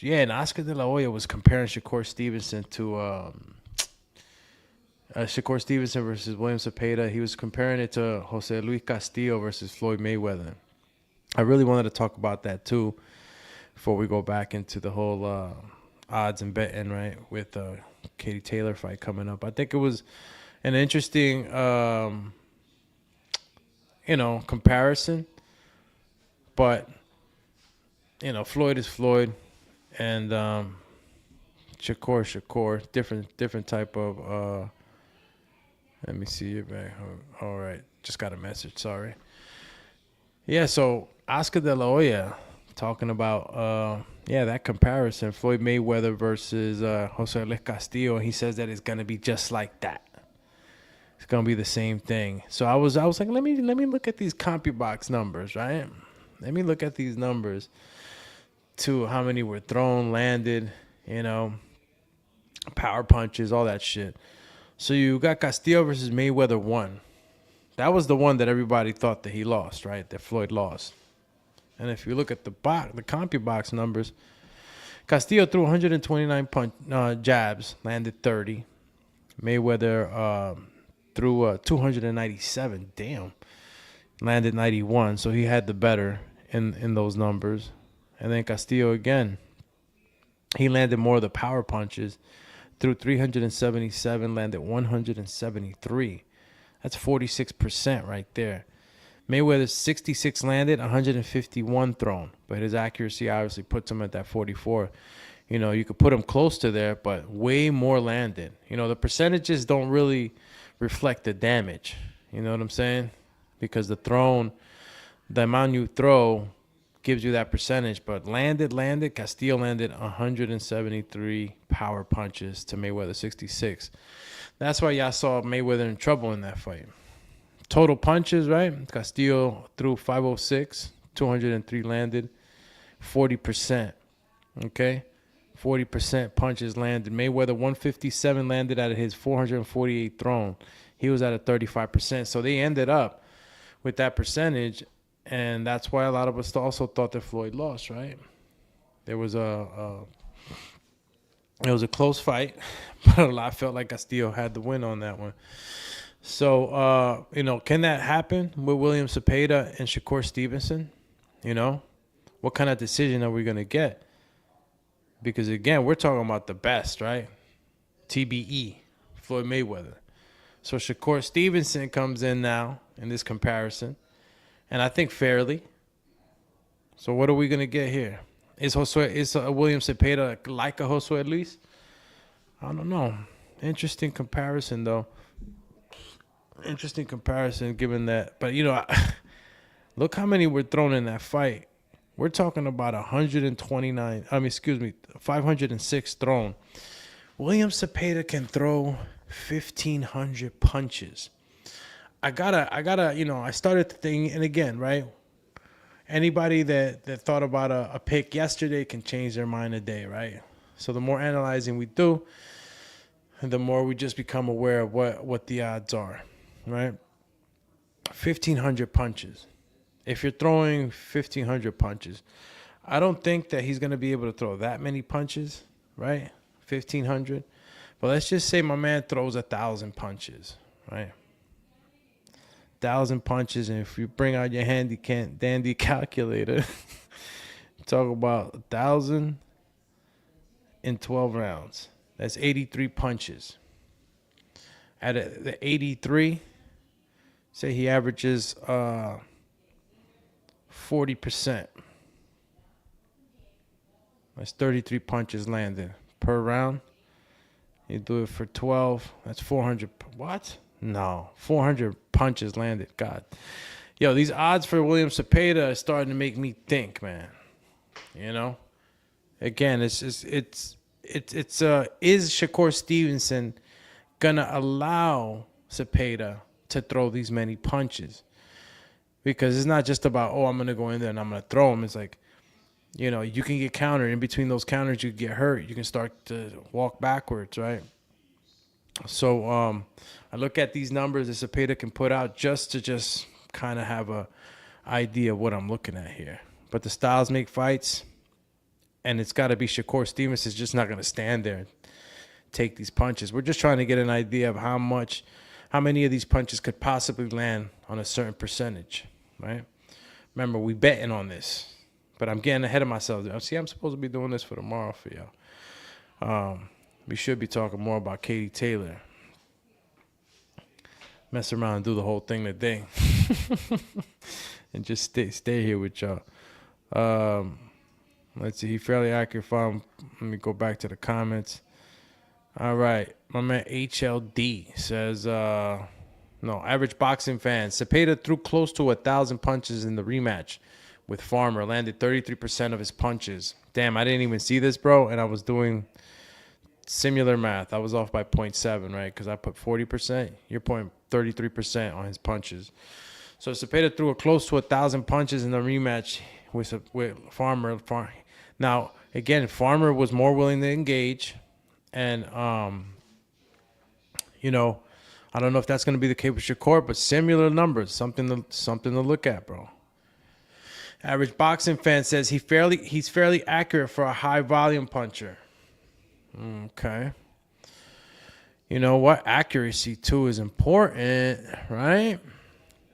Yeah, and Oscar de la Hoya was comparing Shakur Stevenson to... Shakur Stevenson versus William Zepeda. He was comparing it to Jose Luis Castillo versus Floyd Mayweather. I really wanted to talk about that too before we go back into the whole odds and betting, right, with Katie Taylor fight coming up. I think it was an interesting, comparison. But, Floyd is Floyd. And Shakur, different type of... let me see it back. All right. Just got a message. Sorry. Yeah, so Oscar de la Hoya talking about, that comparison, Floyd Mayweather versus Jose Luis Castillo. He says that it's going to be just like that. It's going to be the same thing. So I was like, let me look at these CompuBox numbers, right? Let me look at these numbers to how many were thrown, landed, power punches, all that shit. So you got Castillo versus Mayweather 1. That was the one that everybody thought that he lost, right? That Floyd lost. And if you look at the CompuBox numbers, Castillo threw 129 jabs, landed 30. Mayweather threw 297. Damn. Landed 91. So he had the better in those numbers. And then Castillo again. He landed more of the power punches. Threw 377, landed 173. That's 46% right there. Mayweather 66 landed, 151 thrown, but his accuracy obviously puts him at that 44. You know, you could put him close to there, but way more landed. You know, the percentages don't really reflect the damage. You know what I'm saying? Because the amount you throw gives you that percentage. But Castillo landed 173 power punches to Mayweather 66. That's why y'all saw Mayweather in trouble in that fight. Total punches, right? Castillo threw 506, 203 landed, 40%. Okay? 40% punches landed. Mayweather 157 landed out of his 448 thrown. He was at a 35%. So they ended up with that percentage, and that's why a lot of us also thought that Floyd lost, right? There was it was a close fight, but a lot felt like Castillo had the win on that one. So, you know, can that happen with William Zepeda and Shakur Stevenson? You know, what kind of decision are we going to get? Because, again, we're talking about the best, right? TBE, Floyd Mayweather. So Shakur Stevenson comes in now in this comparison, and I think fairly. So what are we going to get here? Is William Zepeda like a Josue Luis? I don't know. Interesting comparison, though. Interesting comparison given that. But, you know, look how many were thrown in that fight. We're talking about 506 thrown. William Zepeda can throw 1,500 punches. I gotta, you know, I started to think, and again, right? Anybody that thought about a pick yesterday can change their mind a day, right? So the more analyzing we do, the more we just become aware of what the odds are, right? 1,500 punches. If you're throwing 1,500 punches, I don't think that he's going to be able to throw that many punches, right? 1,500. But let's just say my man throws 1,000 punches, right? 1,000 punches, and if you bring out your dandy calculator, talk about 1,000 in 12 rounds. That's 83 punches. At the 83, say he averages 40%. That's 33 punches landed per round. You do it for 12. That's 400. What? No. 400 punches landed. God. Yo, these odds for William Zepeda are starting to make me think, man. You know? Again, is Shakur Stevenson gonna allow Zepeda to throw these many punches? Because it's not just about, I'm going to go in there and I'm going to throw them. It's like, you know, you can get countered. In between those counters, you get hurt. You can start to walk backwards, right? So I look at these numbers that Zepeda can put out just to kind of have a idea of what I'm looking at here. But the styles make fights, and it's got to be Shakur Stevenson's just not going to stand there and take these punches. We're just trying to get an idea of how many of these punches could possibly land on a certain percentage, right? Remember, we betting on this, but I'm getting ahead of myself. See, I'm supposed to be doing this for tomorrow for y'all. We should be talking more about Katie Taylor. Mess around and do the whole thing today. And just stay here with y'all. Let's see. He fairly accurate. Let me go back to the comments. All right. My man HLD says, average boxing fan. Zepeda threw close to 1,000 punches in the rematch with Farmer. Landed 33% of his punches. Damn, I didn't even see this, bro. And I was doing similar math. I was off by 0.7, right? Because I put 40%. You're putting 33% on his punches. So Zepeda threw close to 1,000 punches in the rematch with Farmer. Now, again, Farmer was more willing to engage. And, you know, I don't know if that's going to be the case with Shakur, but similar numbers, something to look at, bro. Average boxing fan says he's fairly accurate for a high volume puncher. Okay. You know what? Accuracy too is important, right?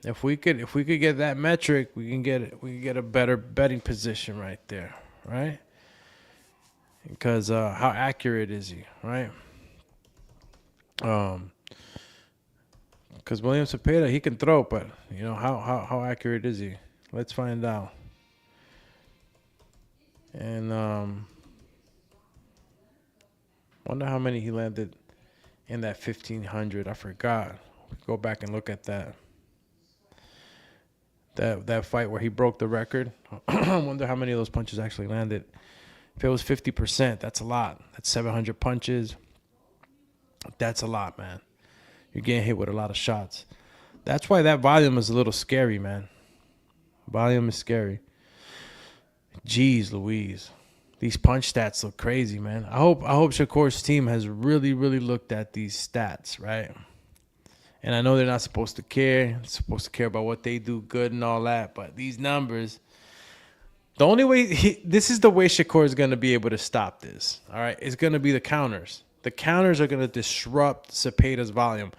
If we could get that metric, we can get a better betting position right there, right? Because how accurate is he, right? Because William Zepeda, he can throw, but, you know, how accurate is he? Let's find out. And wonder how many he landed in that 1,500. I forgot. Go back and look at that. That fight where he broke the record. I wonder how many of those punches actually landed. If it was 50%, that's a lot. That's 700 punches. That's a lot, man. You're getting hit with a lot of shots. That's why that volume is a little scary, man. Volume is scary. Jeez Louise. These punch stats look crazy, man. I hope Shakur's team has really, really looked at these stats, right? And I know they're not supposed to care. They're supposed to care about what they do good and all that. But these numbers, the only way, this is the way Shakur is going to be able to stop this. All right? It's going to be the counters. The counters are going to disrupt Zepeda's volume.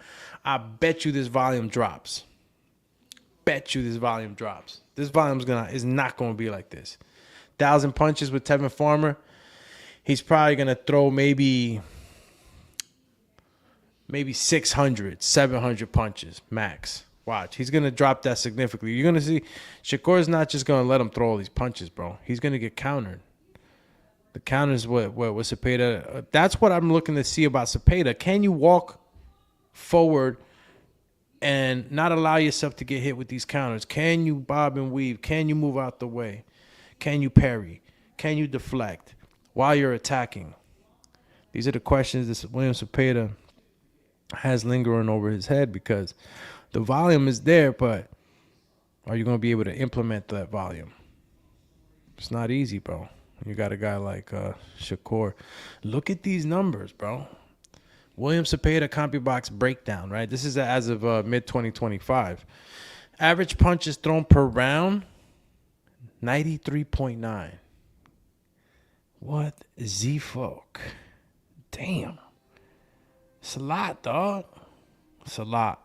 I bet you this volume drops. Bet you this volume drops. This volume is not going to be like this. 1,000 punches with Tevin Farmer. He's probably going to throw maybe 600, 700 punches max. Watch. He's going to drop that significantly. You're going to see Shakur's not just going to let him throw all these punches, bro. He's going to get countered. The counters what Zepeda. That's what I'm looking to see about Zepeda. Can you walk forward and not allow yourself to get hit with these counters? Can you bob and weave? Can you move out the way? Can you parry? Can you deflect while you're attacking? These are the questions that William Zepeda has lingering over his head because the volume is there, but are you going to be able to implement that volume? It's not easy, bro. You got a guy like Shakur. Look at these numbers, bro. William Zepeda CompuBox breakdown, right? This is as of mid-2025. Average punches thrown per round, 93.9. What the fuck? Damn. It's a lot, dog. It's a lot.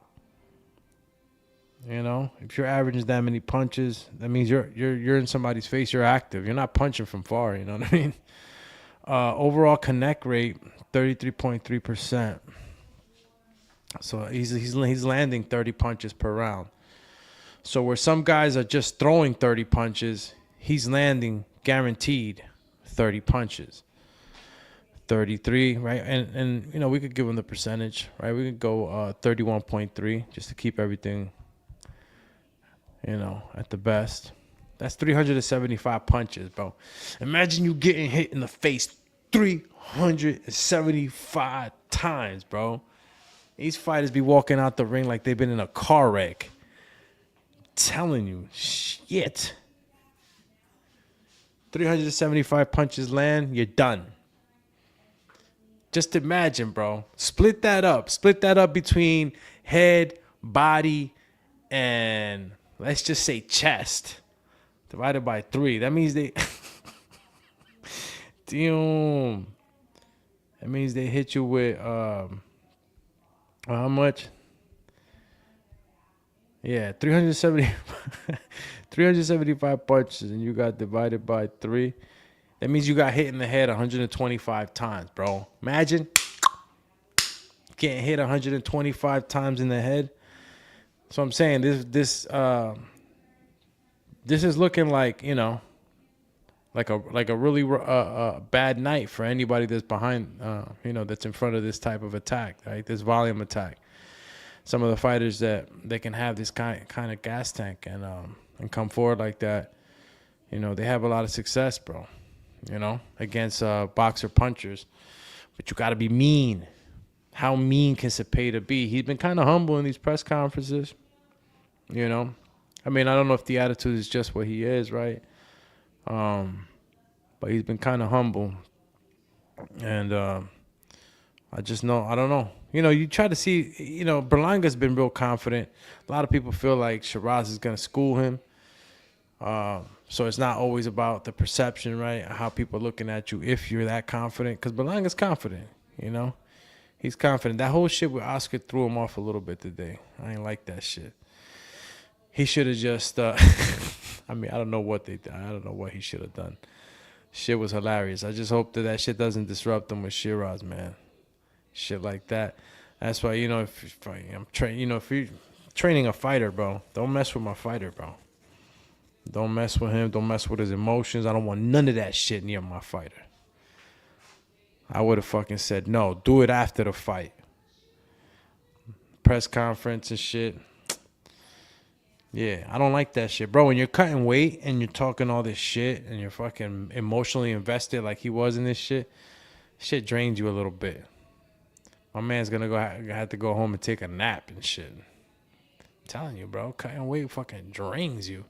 You know, if you're averaging that many punches, that means you're in somebody's face. You're active. You're not punching from far. You know what I mean? Overall connect rate, 33.3%. So he's landing 30 punches per round. So where some guys are just throwing 30 punches, he's landing guaranteed 30 punches. 33, right? And you know, we could give him the percentage, right? We could go 31.3 just to keep everything, you know, at the best. That's 375 punches, bro. Imagine you getting hit in the face 375 times, bro. These fighters be walking out the ring like they've been in a car wreck. I'm telling you, shit. 375 punches land, you're done. Just imagine, bro. Split that up. Split that up between head, body, and let's just say chest. Divided by 3. That means they... Damn. That means they hit you with... how much? Yeah, 375 punches, and you got divided by 3. That means you got hit in the head 125 times, bro. Imagine getting hit 125 times in the head. So I'm saying this is looking like, you know, like a really bad night for anybody that's behind, you know, that's in front of this type of attack, right? This volume attack. Some of the fighters that they can have this kind of gas tank and come forward like that, you know, they have a lot of success, bro. You know, against boxer punchers. But you got to be mean. How mean can Zepeda be? He's been kind of humble in these press conferences. You know, I mean, I don't know if the attitude is just what he is, right? But he's been kind of humble. And I don't know. You know, you try to see, you know, Berlanga's been real confident. A lot of people feel like Sheeraz is going to school him. So it's not always about the perception, right? How people are looking at you if you're that confident. Because Berlanga's confident, you know? He's confident. That whole shit with Oscar threw him off a little bit today. I ain't like that shit. He should have just... I mean, I don't know what they did. I don't know what he should have done. Shit was hilarious. I just hope that shit doesn't disrupt him with Sheeraz, man. Shit like that. That's why, if you're training a fighter, bro, don't mess with my fighter, bro. Don't mess with him. Don't mess with his emotions. I don't want none of that shit near my fighter. I would have fucking said, no, do it after the fight. Press conference and shit. Yeah, I don't like that shit. Bro, when you're cutting weight and you're talking all this shit and you're fucking emotionally invested like he was in this shit drains you a little bit. My man's gonna have to go home and take a nap and shit. I'm telling you, bro, cutting weight fucking drains you.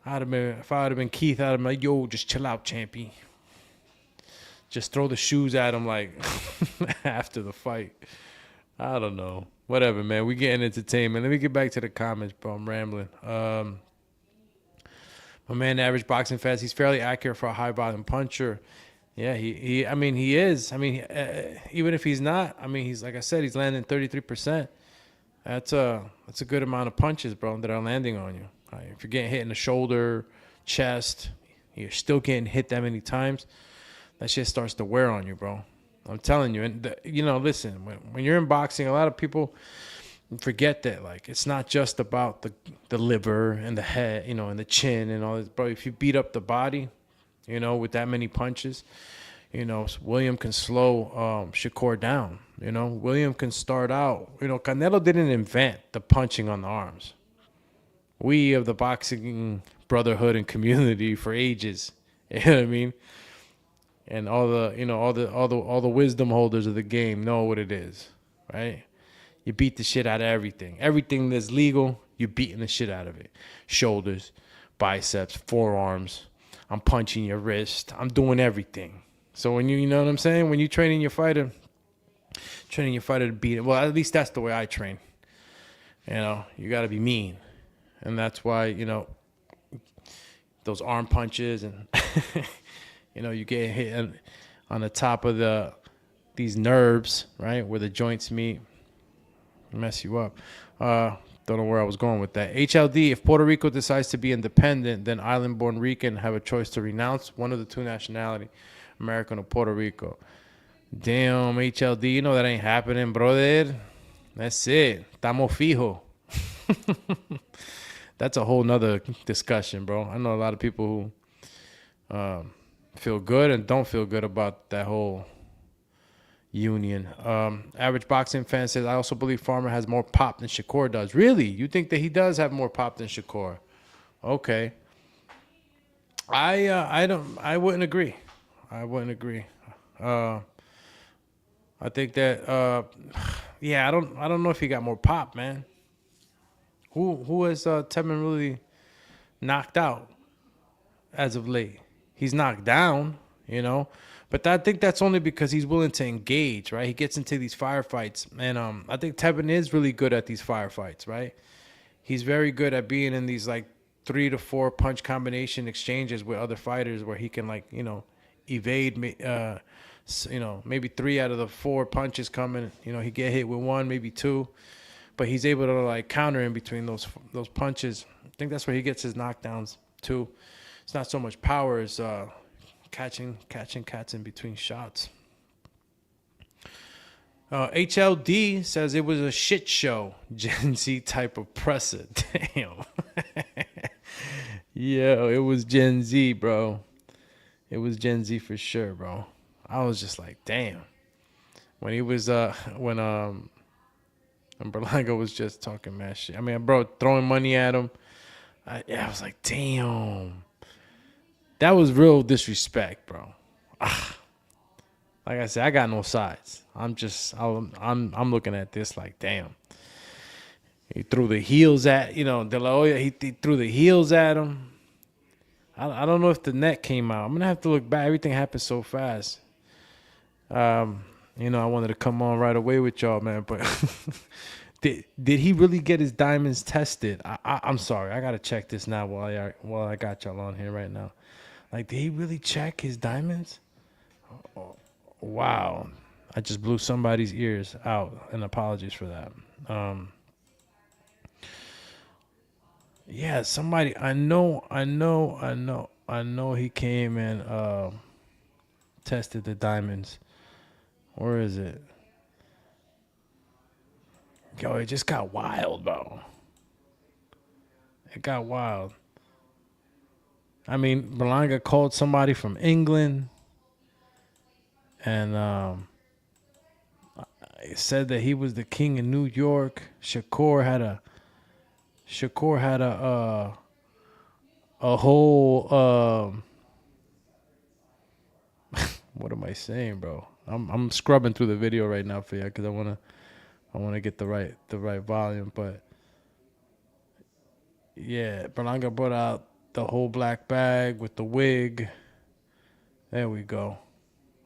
If I would have been Keith, I'd have been like, yo, just chill out, champy. Just throw the shoes at him like after the fight. I don't know. Whatever, man. We getting entertainment. Let me get back to the comments, bro. I'm rambling. My man, the average boxing fan, he's fairly accurate for a high volume puncher. Yeah, he is. Even if he's not, he's, like I said, he's landing 33%. That's a good amount of punches, bro, that are landing on you. Right? If you're getting hit in the shoulder, chest, you're still getting hit that many times, that shit starts to wear on you, bro. I'm telling you. And, listen, when you're in boxing, a lot of people forget that, like, it's not just about the liver and the head, and the chin and all this. Bro, if you beat up the body, with that many punches, William can slow Shakur down. William can start out. Canelo didn't invent the punching on the arms. We of the boxing brotherhood and community for ages. You know what I mean? And all the wisdom holders of the game know what it is, right? You beat the shit out of everything. Everything that's legal, you're beating the shit out of it. Shoulders, biceps, forearms. I'm punching your wrist. I'm doing everything. So when you know what I'm saying? When you're training your fighter to beat it. Well, at least that's the way I train. You got to be mean. And that's why, those arm punches and, you get hit on the top of these nerves, right, where the joints meet, mess you up. Don't know where I was going with that. HLD, if Puerto Rico decides to be independent, then island-born Rican have a choice to renounce one of the two nationality, American or Puerto Rico. Damn, HLD, that ain't happening, brother. That's it. Estamos fijo. That's a whole nother discussion, bro. I know a lot of people who feel good and don't feel good about that whole union. Average boxing fan says, I also believe Farmer has more pop than Shakur does. Really? You think that he does have more pop than Shakur? Okay. I wouldn't agree. I think that I don't know if he got more pop, man. Who has Tevin really knocked out as of late? He's knocked down, but I think that's only because he's willing to engage, right? He gets into these firefights, and I think Tevin is really good at these firefights, right? He's very good at being in these like 3 to 4 punch combination exchanges with other fighters where he can evade, maybe 3 out of the 4 punches coming. He get hit with 1, maybe 2. But he's able to counter in between those punches. I think that's where he gets his knockdowns too. It's not so much power as catching cats in between shots. HLD says it was a shit show. Gen Z type of presser. Damn. Yo, it was Gen Z, bro. It was Gen Z for sure, bro. I was just like, damn. When he was and Berlanga was just talking mad shit. Bro, throwing money at him. I was like, damn. That was real disrespect, bro. Like I said, I got no sides. I'm looking at this like, damn. He threw the heels at, De La Hoya. He threw the heels at him. I don't know if the net came out. I'm going to have to look back. Everything happened so fast. I wanted to come on right away with y'all, man, but did he really get his diamonds tested? I'm sorry. I got to check this now while I got y'all on here right now. Like, did he really check his diamonds? Oh, wow. I just blew somebody's ears out, and apologies for that. Yeah, somebody, I know he came and tested the diamonds. Where is it? Yo, it just got wild, bro. It got wild. I mean, Berlanga called somebody from England, and it said that he was the king in New York. Shakur had a whole what am I saying, bro? I'm scrubbing through the video right now for you because I wanna get the right volume, but yeah, Berlanga brought out the whole black bag with the wig. There we go.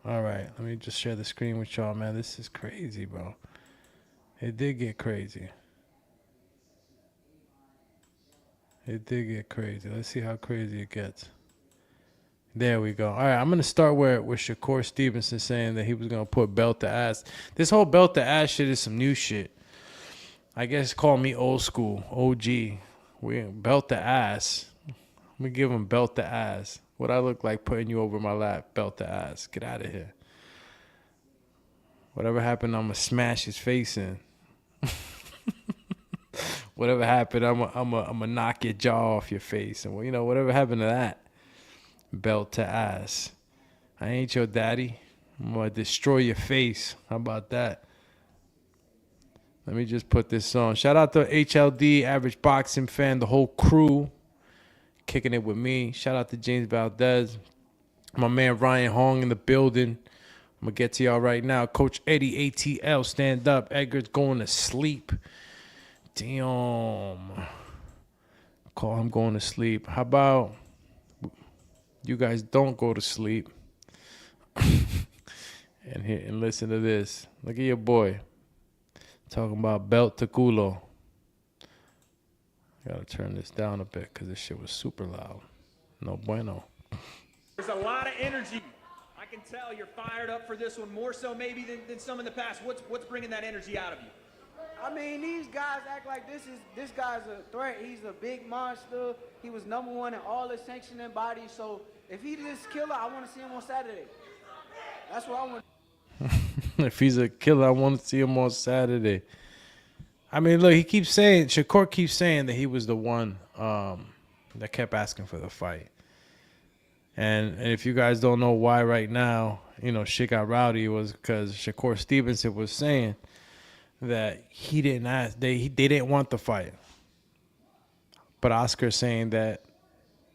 All right, let me just share the screen with y'all, man. This is crazy, bro. It did get crazy. It did get crazy. Let's see how crazy it gets. There we go. All right, I'm going to start where Shakur Stevenson saying that he was going to put belt to ass. This whole belt to ass shit is some new shit. I guess call me old school, OG. We belt to ass. I'm going to give him belt to ass. What I look like putting you over my lap, belt to ass. Get out of here. Whatever happened, I'm going to smash his face in. Whatever happened, I'm gonna knock your jaw off your face. And, you know, whatever happened to that, belt to ass. I ain't your daddy. I'm going to destroy your face. How about that? Let me just put this on. Shout out to HLD, Average Boxing Fan, the whole crew. Kicking it with me. Shout out to James Valdez. My man Ryan Hong in the building. I'm going to get to y'all right now. Coach Eddie ATL, stand up. Edgar's going to sleep. Damn. Call him going to sleep. How about you guys don't go to sleep? and listen to this. Look at your boy. Talking about belt to culo. Gotta turn this down a bit because this shit was super loud. No bueno. There's a lot of energy. I can tell you're fired up for this one, more so maybe than some in the past. What's bringing that energy out of you? I mean, these guys act like this guy's a threat. He's a big monster. He was #1 in all the sanctioning bodies. So if he's this killer, I want to see him on Saturday. That's what I want. If he's a killer, I want to see him on Saturday. I mean, look, Shakur keeps saying that he was the one that kept asking for the fight. And if you guys don't know why right now, you know, shit got rowdy, was because Shakur Stevenson was saying that he didn't ask, they didn't want the fight. But Oscar's saying that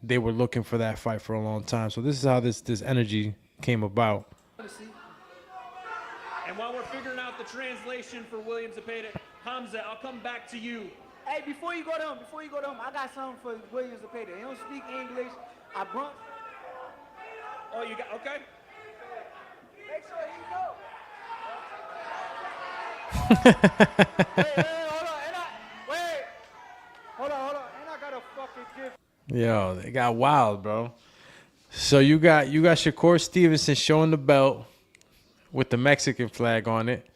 they were looking for that fight for a long time. So this is how this energy came about. And while we're figuring out the translation for William Zepeda, Hamzah, I'll come back to you. Hey, before you go to him, I got something for William Zepeda. He don't speak English. I brought. Oh, you got, okay. Make sure he know. Hold on. And I got a fucking gift. Yo, they got wild, bro. So you got Shakur Stevenson showing the belt with the Mexican flag on it.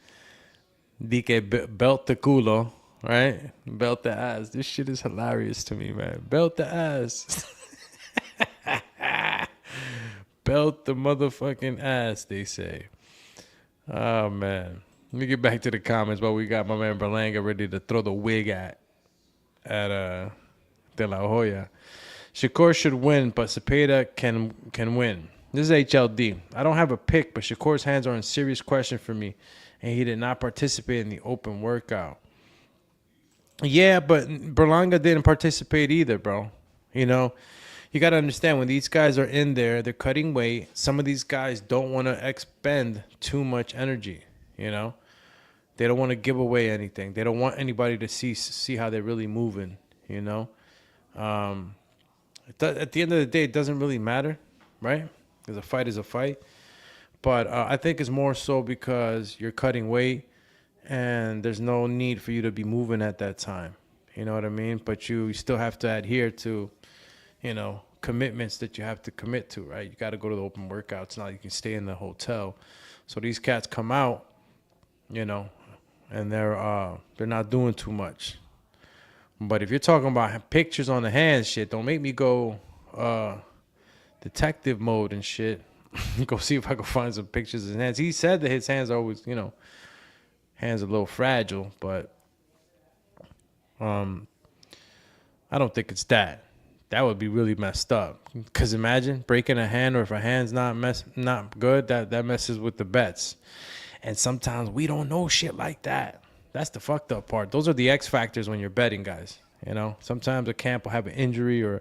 Dique belt the culo, right? Belt the ass. This shit is hilarious to me, man. Belt the ass. Belt the motherfucking ass, they say. Oh, man. Let me get back to the comments while we got my man Berlanga ready to throw the wig at De La Hoya. Shakur should win, but Zepeda can win. This is HLD. I don't have a pick, but Shakur's hands are in serious question for me, and he did not participate in the open workout. Yeah, but Berlanga didn't participate either, bro. You know, you got to understand, when these guys are in there, they're cutting weight. Some of these guys don't want to expend too much energy, you know. They don't want to give away anything. They don't want anybody to see how they're really moving, you know. At the end of the day, it doesn't really matter, right? Because a fight is a fight. But I think it's more so because you're cutting weight and there's no need for you to be moving at that time. You know what I mean? But you still have to adhere to, you know, commitments that you have to commit to, right? You got to go to the open workouts. Now you can stay in the hotel. So these cats come out, you know, and they're not doing too much. But if you're talking about pictures on the hands, shit, don't make me go detective mode and shit. Go see if I can find some pictures of his hands. He said that his hands are always, you know, hands are a little fragile, but I don't think it's that. That would be really messed up. Because imagine breaking a hand, or if a hand's not good, that messes with the bets. And sometimes we don't know shit like that. That's the fucked up part. Those are the X factors when you're betting, guys. You know, sometimes a camp will have an injury,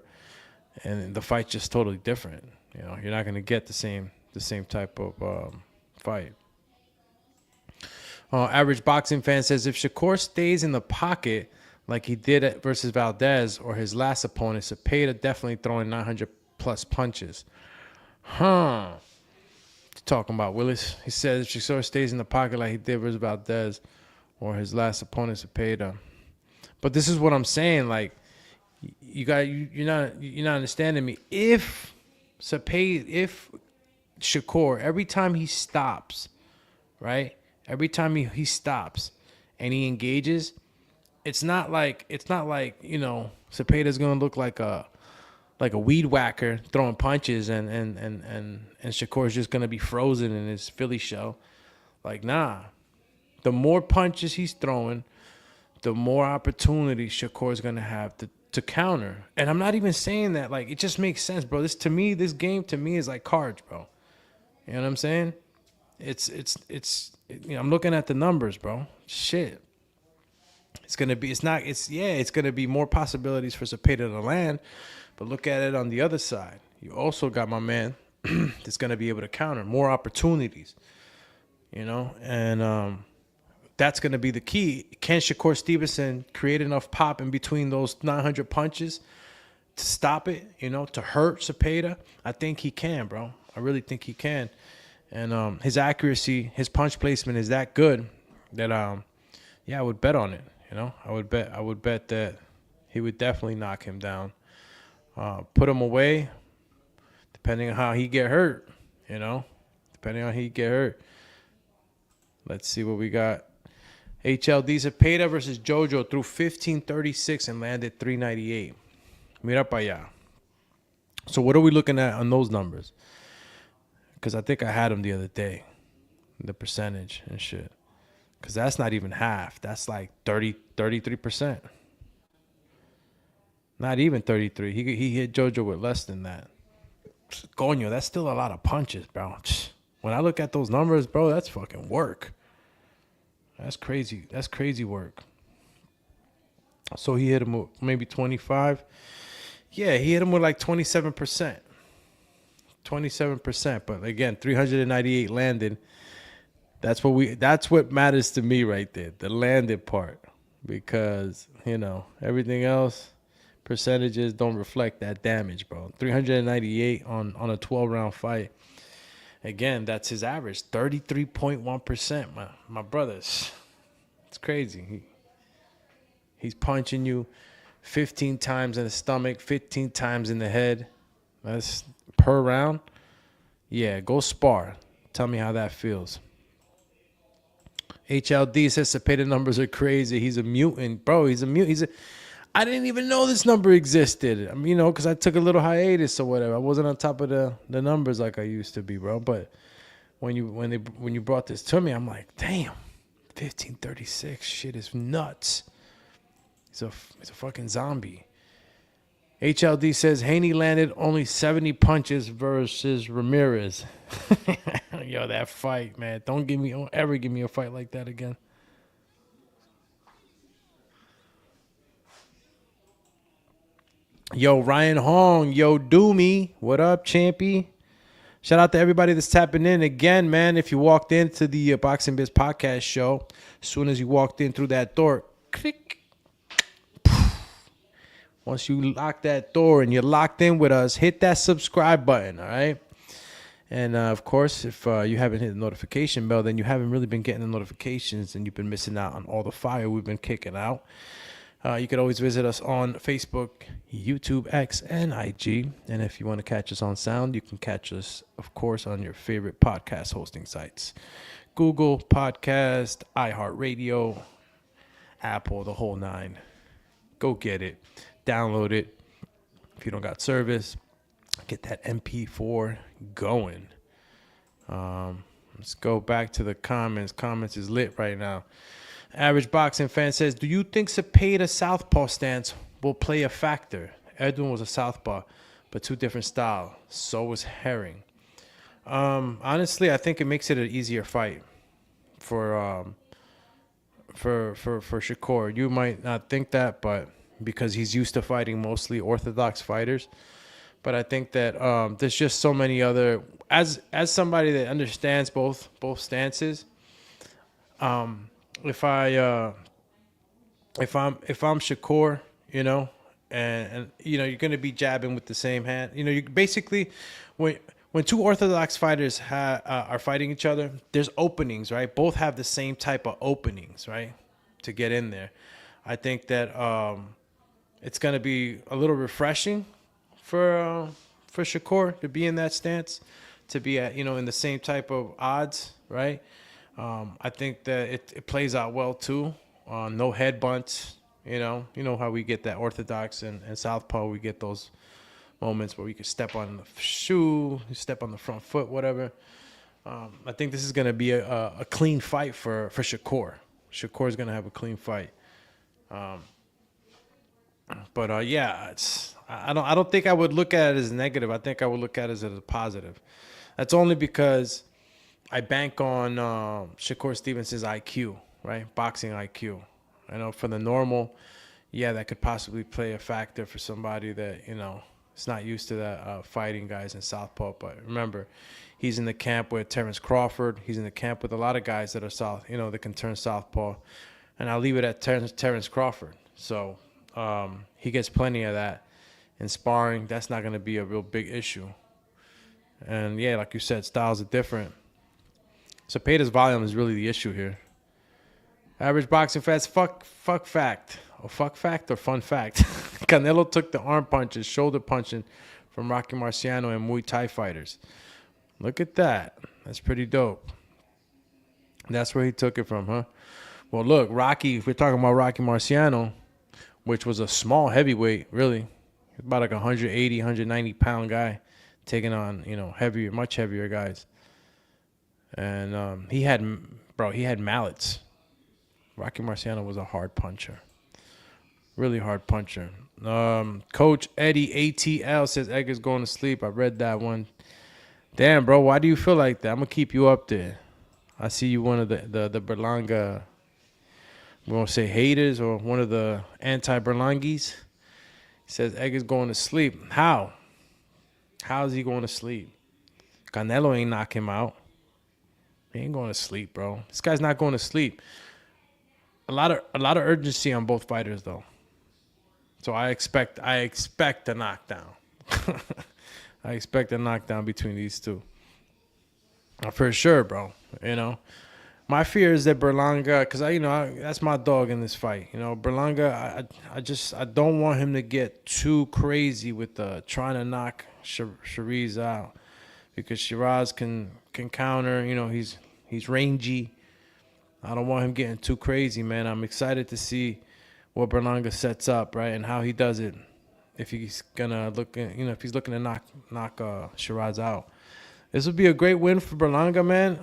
and the fight's just totally different. You know, you're not going to get the same type of fight. Average boxing fan says, if Shakur stays in the pocket like he did versus Valdez or his last opponent, Zepeda definitely throwing 900 plus punches. Talking about Willis. He says if Shakur stays in the pocket like he did versus Valdez or his last opponent, Zepeda. But this is what I'm saying. Like, you're not understanding me. If Shakur, every time he stops, right? Every time he stops and he engages, it's not like you know, Zepeda's gonna look like a weed whacker throwing punches and Shakur's just gonna be frozen in his Philly shell. Like, nah. The more punches he's throwing, the more opportunity Shakur's gonna have to counter. And I'm not even saying that, like, it just makes sense, bro. This game to me is like cards, bro. You know what I'm saying? It's you know, I'm looking at the numbers, bro. Shit. It's gonna be more possibilities for Zepeda to land, but look at it on the other side. You also got my man that's gonna be able to counter, more opportunities. You know, and that's gonna be the key. Can Shakur Stevenson create enough pop in between those 900 punches to stop it? You know, to hurt Zepeda? I think he can, bro. I really think he can. And his accuracy, his punch placement is that good that I would bet on it. You know, I would bet that he would definitely knock him down. Put him away, depending on how he get hurt. You know, depending on how he get hurt. Let's see what we got. HLD Zepeda versus JoJo threw 1536 and landed 398. Mira pa allá. So what are we looking at on those numbers? Because I think I had them the other day, the percentage and shit. Because that's not even half. That's like 33%. Not even 33. He hit JoJo with less than that. Coño, that's still a lot of punches, bro. When I look at those numbers, bro, that's fucking work. That's crazy. That's crazy work. So he hit him with maybe 25. Yeah, he hit him with like 27%. 27%. But again, 398 landed. That's what matters to me right there, the landed part. Because, you know, everything else, percentages don't reflect that damage, bro. 398 on a 12-round fight. Again, that's his average, 33.1%. My brothers, it's crazy. He's punching you 15 times in the stomach, 15 times in the head. That's per round. Yeah, go spar. Tell me how that feels. HLD says Zepeda numbers are crazy. He's a mutant, bro. He's a mutant. I didn't even know this number existed. I mean, you know, because I took a little hiatus or whatever. I wasn't on top of the numbers like I used to be, bro. But when you brought this to me, I'm like, damn, 1536, shit is nuts. He's a fucking zombie. HLD says Haney landed only 70 punches versus Ramirez. Yo, that fight, man. Don't ever give me a fight like that again. Yo, Ryan Hong. Yo, Doomy. What up, champy? Shout out to everybody that's tapping in. Again, man, if you walked into the Boxing Biz Podcast show, as soon as you walked in through that door, click. Once you lock that door and you're locked in with us, hit that subscribe button, all right? And, of course, if you haven't hit the notification bell, then you haven't really been getting the notifications and you've been missing out on all the fire we've been kicking out. You can always visit us on Facebook, YouTube, X, and IG. And if you want to catch us on sound, you can catch us, of course, on your favorite podcast hosting sites. Google Podcast, iHeartRadio, Apple, the whole nine. Go get it. Download it. If you don't got service, get that MP4 going. Let's go back to the comments. Comments is lit right now. Average boxing fan says, do you think Zepeda's southpaw stance will play a factor? Edwin was a southpaw, but 2 different styles. So was Herring. Honestly, I think it makes it an easier fight for Shakur. You might not think that, but because he's used to fighting mostly orthodox fighters. But I think that there's just so many other, as somebody that understands both stances. If I'm Shakur, you know, and you know, you're gonna be jabbing with the same hand. You know, you basically when 2 orthodox fighters are fighting each other, there's openings, right? Both have the same type of openings, right, to get in there. I think that it's gonna be a little refreshing for Shakur to be in that stance, to be at, you know, in the same type of odds, right? I think that it plays out well too. No head bunts, you know how we get that orthodox and southpaw. We get those moments where we can step on the shoe, step on the front foot, whatever. I think this is gonna be a clean fight for Shakur. Shakur is gonna have a clean fight. But yeah, I don't think I would look at it as negative. I think I would look at it as a positive. That's only because I bank on Shakur Stevenson's IQ, right? Boxing IQ. I know for the normal, yeah, that could possibly play a factor for somebody that, you know, is not used to that fighting guys in southpaw. But remember, he's in the camp with Terrence Crawford. He's in the camp with a lot of guys that are south, you know, that can turn southpaw. And I'll leave it at Terrence Crawford. So he gets plenty of that in sparring. That's not going to be a real big issue. And yeah, like you said, styles are different. Zepeda's volume is really the issue here. Average boxing fans, fuck fact. Or fuck fact or fun fact. Canelo took the arm punches, shoulder punching from Rocky Marciano and Muay Thai fighters. Look at that. That's pretty dope. That's where he took it from, huh? Well, look, Rocky, if we're talking about Rocky Marciano, which was a small heavyweight, really. About like 180, 190 pound guy taking on, you know, heavier, much heavier guys. And he had mallets. Rocky Marciano was a hard puncher. Really hard puncher. Coach Eddie ATL says Edgar's going to sleep. I read that one. Damn, bro, why do you feel like that? I'm going to keep you up there. I see you one of the Berlanga, we won't say haters, or one of the anti-Berlangis. He says Edgar's going to sleep. How? How is he going to sleep? Canelo ain't knock him out. He ain't going to sleep, bro. This guy's not going to sleep. A lot of urgency on both fighters, though. So I expect a knockdown. I expect a knockdown between these two. For sure, bro. You know, my fear is that Berlanga, because that's my dog in this fight. You know, Berlanga, I don't want him to get too crazy with trying to knock Sheeraz out, because Sheeraz can counter. You know, he's rangy. I don't want him getting too crazy, man. I'm excited to see what Berlanga sets up, right, and how he does it. If he's gonna if he's looking to knock Sheeraz out, this would be a great win for Berlanga, man.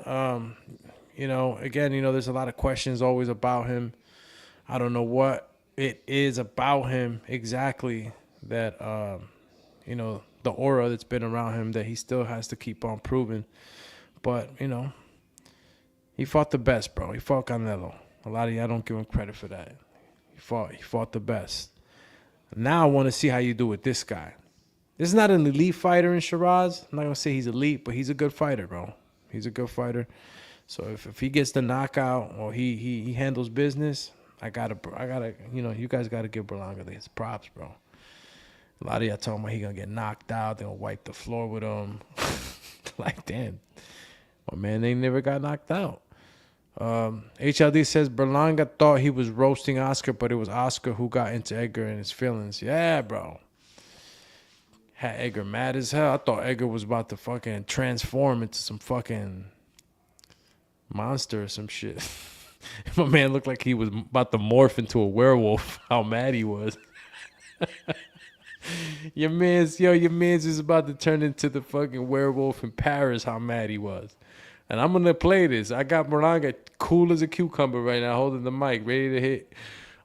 You know, again, there's a lot of questions always about him. I don't know what it is about him exactly that the aura that's been around him that he still has to keep on proving. But he fought the best, bro. He fought Canelo. A lot of y'all don't give him credit for that. He fought the best. Now I want to see how you do with this guy. This is not an elite fighter in Sheeraz. I'm not going to say he's elite, but he's a good fighter, bro. He's a good fighter. So if he gets the knockout or he handles business, I gotta you guys gotta give Berlanga his props, bro. A lot of y'all talking about he gonna get knocked out, they're gonna wipe the floor with him. Like, damn. My man, they never got knocked out. HLD says Berlanga thought he was roasting Oscar, but it was Oscar who got into Edgar and his feelings. Yeah, bro. Had Edgar mad as hell. I thought Edgar was about to fucking transform into some fucking monster or some shit. My man looked like he was about to morph into a werewolf. How mad he was. Your man's is about to turn into the fucking werewolf in Paris. How mad he was. And I'm going to play this. I got Berlanga cool as a cucumber right now, holding the mic, ready to hit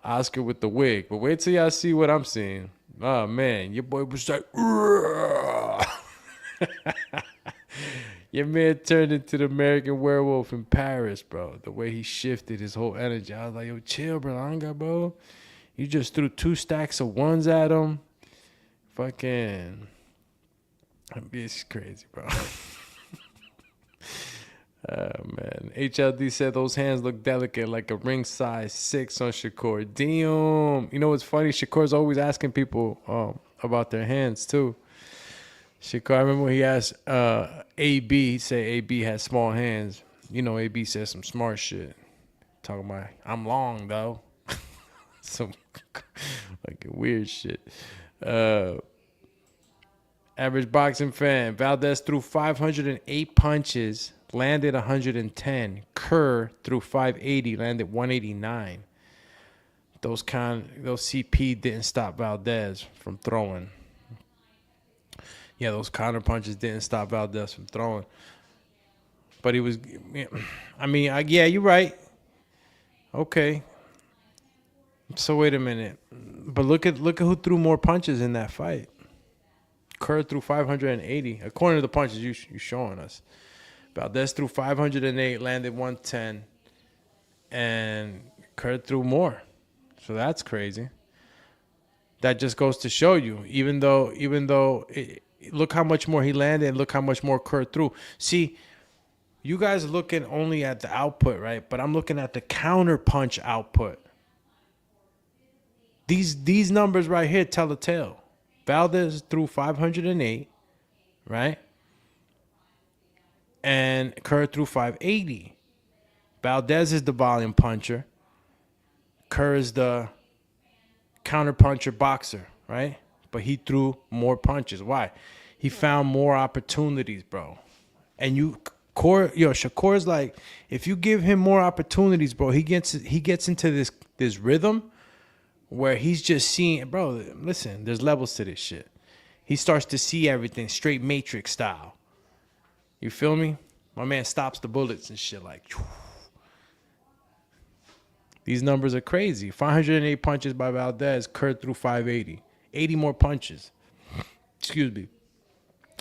Oscar with the wig. But wait till y'all see what I'm seeing. Oh, man. Your boy was like, your man turned into the American Werewolf in Paris, bro. The way he shifted his whole energy. I was like, yo, chill, Berlanga, bro. You just threw 2 stacks of ones at him. Fucking. It's crazy, bro. Oh, man. HLD said those hands look delicate, like a ring size 6 on Shakur. Damn. You know what's funny? Shakur's always asking people about their hands, too. Shakur, I remember when he asked AB, he said AB has small hands. You know, AB said some smart shit. Talking about, I'm long, though. Some like weird shit. Average boxing fan. Valdez threw 508 punches, landed 110. Kerr threw 580, landed 189. Those CP didn't stop Valdez from throwing. Yeah, those counter punches didn't stop Valdez from throwing. But he was, I mean, yeah, you're right. Okay. So wait a minute. But look at who threw more punches in that fight. Kerr threw 580, according to the punches you showing us. Valdez threw 508, landed 110, and Kerr threw more. So that's crazy. That just goes to show you, even though look how much more he landed and look how much more Kerr threw. See, you guys are looking only at the output, right? But I'm looking at the counter punch output. These numbers right here tell a tale. Valdez threw 508, right? And Kerr threw 580. Valdez is the volume puncher. Kerr is the counter puncher boxer, right? But he threw more punches. Why? He found more opportunities, bro. And Shakur's like, if you give him more opportunities, bro, he gets into this rhythm where he's just seeing, bro, listen, there's levels to this shit. He starts to see everything straight Matrix style. You feel me? My man stops the bullets and shit like, whew. These numbers are crazy. 508 punches by Valdez, Kerr threw 580. 80 more punches. Excuse me.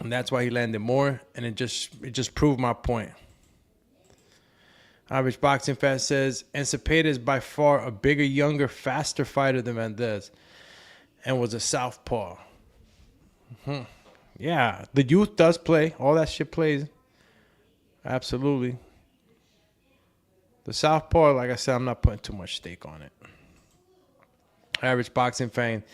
And that's why he landed more, and it just proved my point. Average Boxing Fan says, and Zepeda is by far a bigger, younger, faster fighter than Valdez and was a southpaw. Yeah, the youth does play. All that shit plays. Absolutely. The southpaw, like I said, I'm not putting too much stake on it. Average Boxing Fan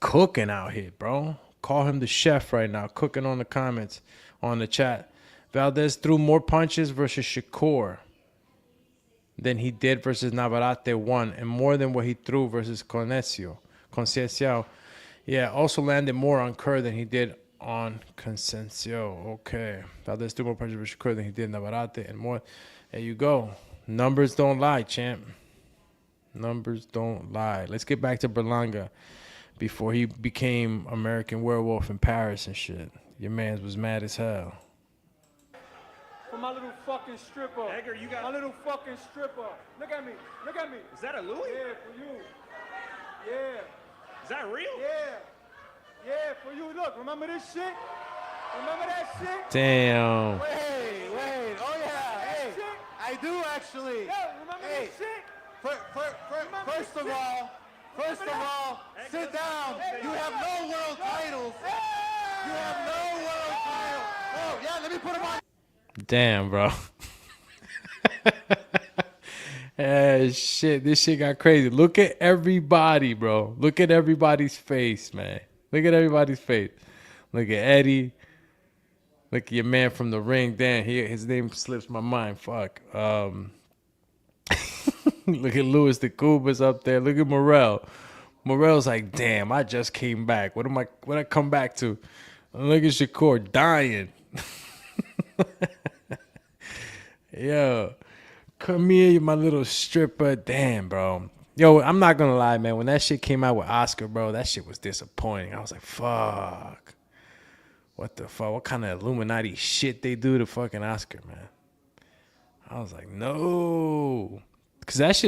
cooking out here, bro. Call him the chef right now, cooking on the comments, on the chat. Valdez threw more punches versus Shakur than he did versus Navarrete 1, and more than what he threw versus Conceição. Yeah, also landed more on Kerr than he did on Conceição. Okay. Valdez threw more punches versus Shakur than he did Navarrete, and more. There you go. Numbers don't lie, champ. Numbers don't lie. Let's get back to Berlanga before he became American Werewolf in Paris and shit. Your man was mad as hell. For my little fucking stripper. Edgar, you got my little fucking stripper. Look at me. Look at me. Is that a Louis? Yeah, for you. Yeah. Is that real? Yeah. Yeah, for you. Look, remember this shit? Remember that shit? Damn. Wait. Oh, yeah. Hey, I do actually. Yeah, remember this shit? First of all, sit down. You have no world titles. You have no world titles. Oh, yeah, let me put him on. Damn, bro. Shit, this shit got crazy. Look at everybody, bro. Look at everybody's face, man. Look at everybody's face. Look at Eddie. Look at your man from the ring. Damn, his name slips my mind. Fuck. Look at Louis the Cuba's up there. Look at Morrell. Morrell's like, damn, I just came back. What I come back to? And look at Shakur dying. Yo, come here, my little stripper. Damn, bro. Yo, I'm not gonna lie, man. When that shit came out with Oscar, bro, that shit was disappointing. I was like, fuck. What the fuck? What kind of Illuminati shit they do to fucking Oscar, man? I was like, no. Because that's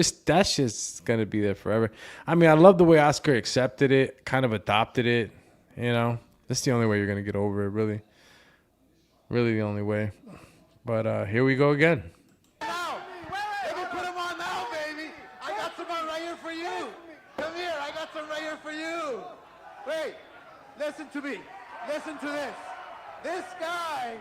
just going to be there forever. I mean, I love the way Oscar accepted it, kind of adopted it, you know. That's the only way you're going to get over it, really. Really the only way. But here we go again. Now, let me put them on now, baby. I got some on right here for you. Come here, I got some right here for you. Wait, listen to me. Listen to this. This guy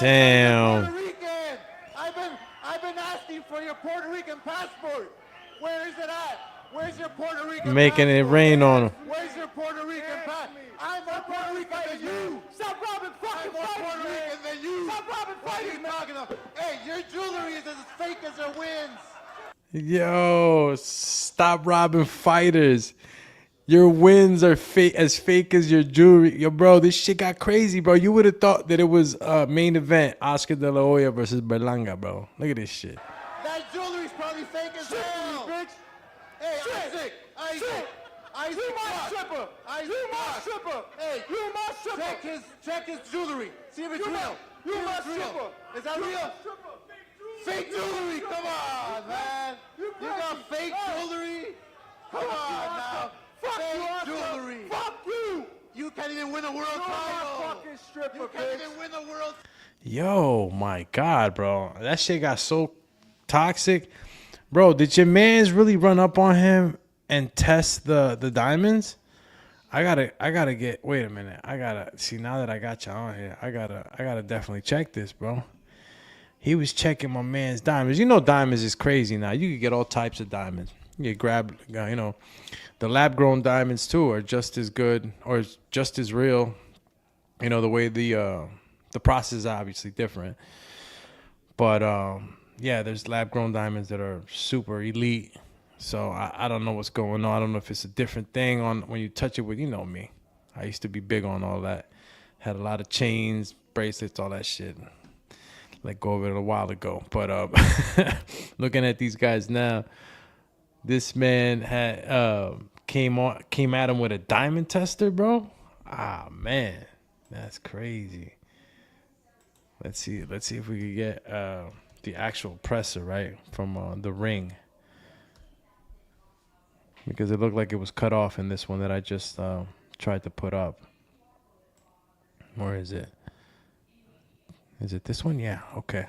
Damn. Puerto Rican. I've been asking for your Puerto Rican passport. Where is it at? Where's your Puerto Rican Making passport? it rain on him. Where's your Puerto Rican passport? I'm more Puerto Rican than you. Stop robbing fucking Puerto Rican than you. Stop robbing fighting. What are you talking about? Hey, your jewelry is as fake as your wins. Yo, stop robbing fighters. Your wins are as fake as your jewelry. Yo, bro, this shit got crazy, bro. You would have thought that it was main event, Oscar de la Hoya versus Berlanga, bro. Look at this shit. That jewelry's probably fake as hell. Bitch. Hey, Isaac. You my stripper. You my stripper. Hey, you my stripper. Check his jewelry. See if it's real. You my stripper. Is that real? Fake jewelry. Come on, man. You got fake jewelry. Come on now. Fuck you, jewelry. Fuck you. You can't even win a world title. Fucking stripper, you can't even win a world. Yo, my God, bro. That shit got so toxic. Bro, did your mans really run up on him and test the diamonds? I gotta get, wait a minute. I gotta see, now that I got you on here, I gotta definitely check this, bro. He was checking my man's diamonds. You know diamonds is crazy now. You can get all types of diamonds. You grab, you know, the lab-grown diamonds too are just as good or just as real. You know, the way the process is obviously different. But yeah, there's lab-grown diamonds that are super elite. So I don't know what's going on. I don't know if it's a different thing on when you touch it with, you know me. I used to be big on all that. Had a lot of chains, bracelets, all that shit. Let go of it a while ago. But looking at these guys now, this man had came at him with a diamond tester, bro. Ah, man, that's crazy. Let's see if we could get the actual presser right from the ring, because it looked like it was cut off in this one that I just tried to put up. Where is it? Is it this one? Yeah. Okay.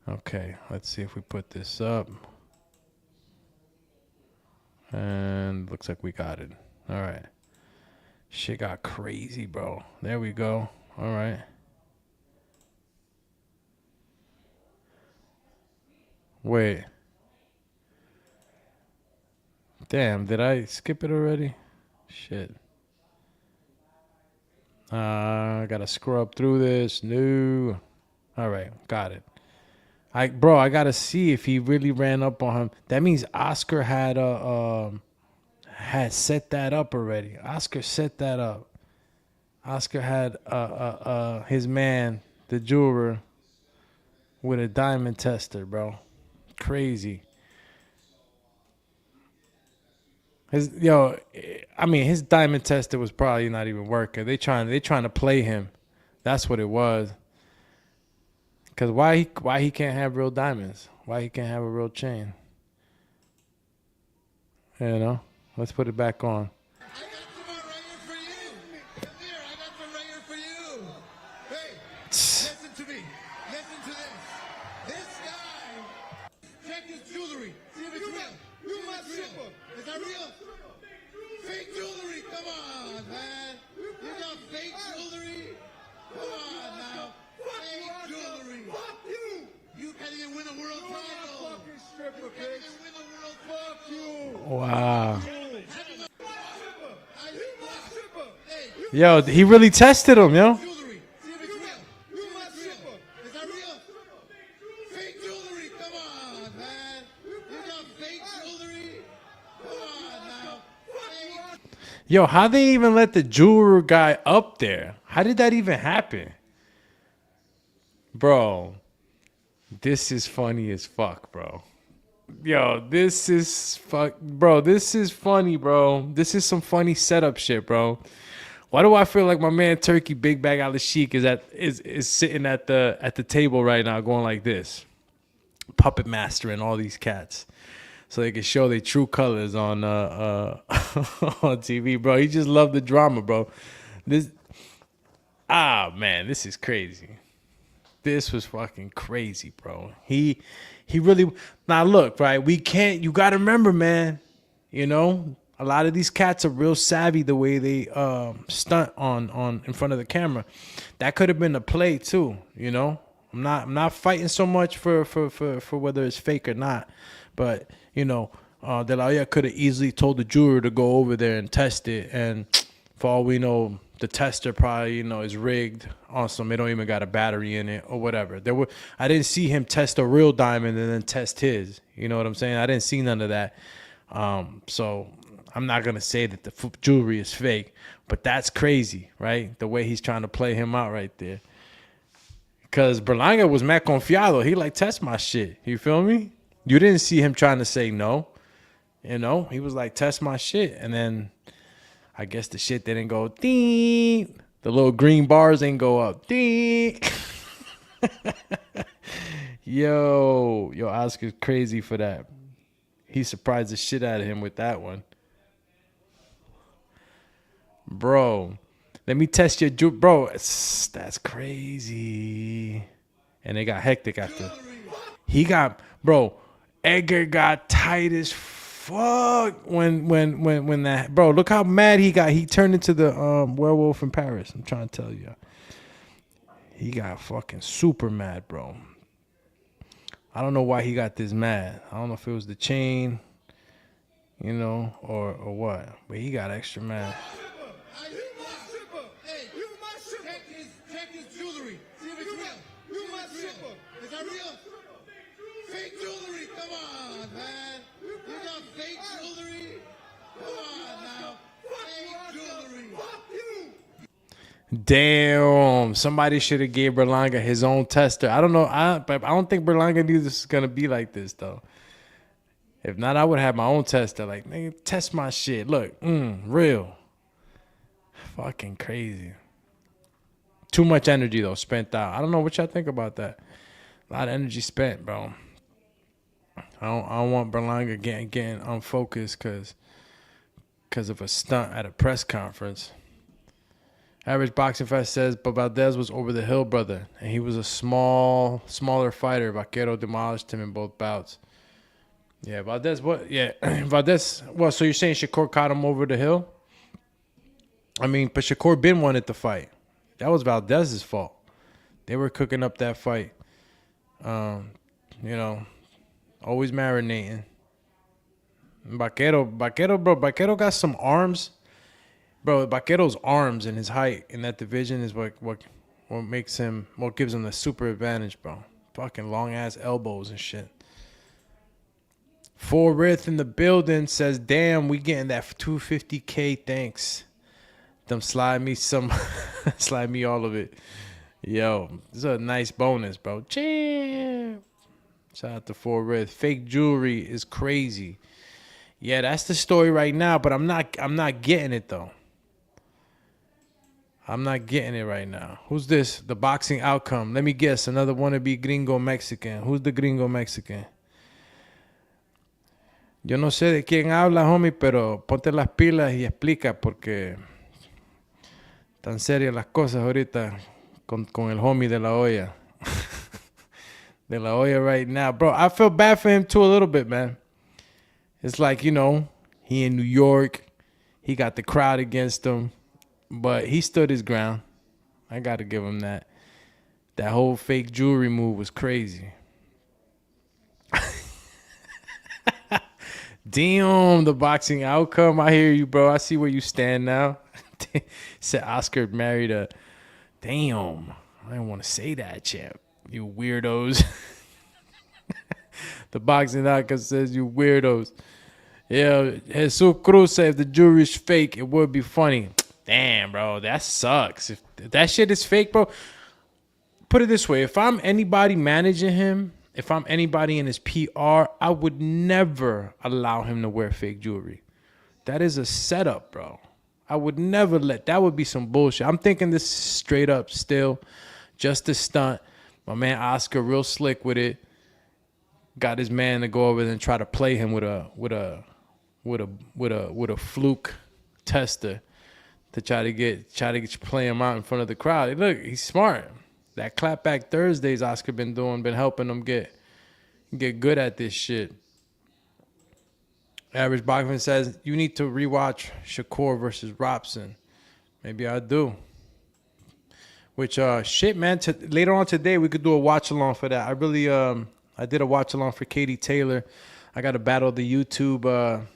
Okay. Let's see if we put this up. And looks like we got it. All right. Shit got crazy, bro. There we go. All right. Wait. Damn, did I skip it already? Shit. I gotta scrub through this. No. All right, got it. I gotta see if he really ran up on him. That means Oscar had set that up already. Oscar set that up. Oscar had his man, the jeweler, with a diamond tester, bro. Crazy. His diamond tester was probably not even working. They trying to play him. That's what it was. Cause why he can't have real diamonds? Why he can't have a real chain? You know? Let's put it back on. I got some right here for you. Come here, I got some right here for you. Hey, listen to me. Listen to this. This guy, check his jewelry. See if it's real. You my stripper. Is that real? Fake jewelry. Come on, man. You got fake jewelry. Come on now. Fake jewelry. Fuck you. You can't even win a world title. Fucking stripper, you can't even win a world. Fuck you. Wow. Yo, he really tested him, yo. Yo, how they even let the jeweler guy up there? How did that even happen? Bro, this is funny as fuck, bro. Yo, this is funny, bro. This is some funny setup shit, bro. Why do I feel like my man Turkey Big Bag Al Sheik is sitting at the table right now going like this, puppet mastering all these cats, so they can show their true colors on on TV, bro. He just loved the drama, bro. This this is crazy. This was fucking crazy, bro. He really now look, right? You gotta remember, man, you know, a lot of these cats are real savvy the way they stunt on in front of the camera. That could have been a play too, you know. I'm not fighting so much for whether it's fake or not, but you know, De La Hoya could have easily told the juror to go over there and test it, and for all we know, the tester probably, you know, is rigged. Awesome, it don't even got a battery in it or whatever. I didn't see him test a real diamond and then test his. You know what I'm saying? I didn't see none of that. So I'm not gonna say that the jewelry is fake, but that's crazy, right? The way he's trying to play him out right there. Cause Berlanga was mad confiado. He like, test my shit. You feel me? You didn't see him trying to say no. You know, he was like, test my shit, and then I guess the shit didn't go ding. The little green bars ain't go up ding. Yo, Oscar's crazy for that. He surprised the shit out of him with that one. Bro, let me test your bro. That's crazy. And it got hectic after. Bro, Edgar got tight as fuck when that, bro, look how mad he got. He turned into the werewolf in Paris. I'm trying to tell you. He got fucking super mad, bro. I don't know why he got this mad. I don't know if it was the chain, you know, or what. But he got extra mad. Check his jewelry. See if it's real. You my shipper. Is that real? Fake jewelry. Come on, man. You got fake jewelry. Come on now. Fake jewelry. Fuck you. Damn, somebody should have gave Berlanga his own tester. I don't know. I don't think Berlanga knew this was gonna be like this though. If not, I would have my own tester. Like, nigga, test my shit. Look, real. Fucking crazy. Too much energy though spent out. I don't know what y'all think about that. A lot of energy spent, bro. I don't want Berlanga getting unfocused because of a stunt at a press conference. Average Boxing Fest says, but Valdez was over the hill, brother, and he was a smaller fighter. Vaquero demolished him in both bouts. Yeah, Valdez, what? Yeah, Valdez, what? So you're saying Shakur caught him over the hill? I mean, but Shakur been wanted to fight. That was Valdez's fault. They were cooking up that fight. You know, always marinating. Vaquero, bro. Vaquero got some arms. Bro, Vaquero's arms and his height in that division is what gives him the super advantage, bro. Fucking long ass elbows and shit. Forrith in the building says, damn, we getting that 250K, thanks. Them slide me all of it. Yo, this is a nice bonus, bro. Champ. Shout out to Forrith. Fake jewelry is crazy. Yeah, that's the story right now, but I'm not getting it though. I'm not getting it right now. Who's this? The boxing outcome. Let me guess. Another wannabe gringo Mexican. Who's the gringo Mexican? Yo no sé de quién habla, homie, pero ponte las pilas y explica porque tan serias las cosas ahorita con el homie de la Hoya. De la Hoya right now. Bro, I feel bad for him too a little bit, man. It's like, you know, he in New York. He got the crowd against him. But he stood his ground. I got to give him that. That whole fake jewelry move was crazy. Damn, the boxing outcome. I hear you, bro. I see where you stand now. Said Oscar married a... Damn. I didn't want to say that, champ. You weirdos. The boxing outcome says you weirdos. Yeah, Jesus Cruz said if the jewelry's fake, it would be funny. Damn, bro, that sucks. If that shit is fake, bro, put it this way. If I'm anybody managing him, if I'm anybody in his PR, I would never allow him to wear fake jewelry. That is a setup, bro. I would never let. That would be some bullshit. I'm thinking this straight up still, just a stunt. My man Oscar real slick with it. Got his man to go over there and try to play him with a fluke tester to try to get play him out in front of the crowd. Look, he's smart. That clapback Thursdays Oscar been helping him get good at this shit. Average Bachman says you need to rewatch Shakur versus Robson. Maybe I do. Which shit, man. Later on today we could do a watch along for that. I did a watch along for Katie Taylor. I got to battle the YouTube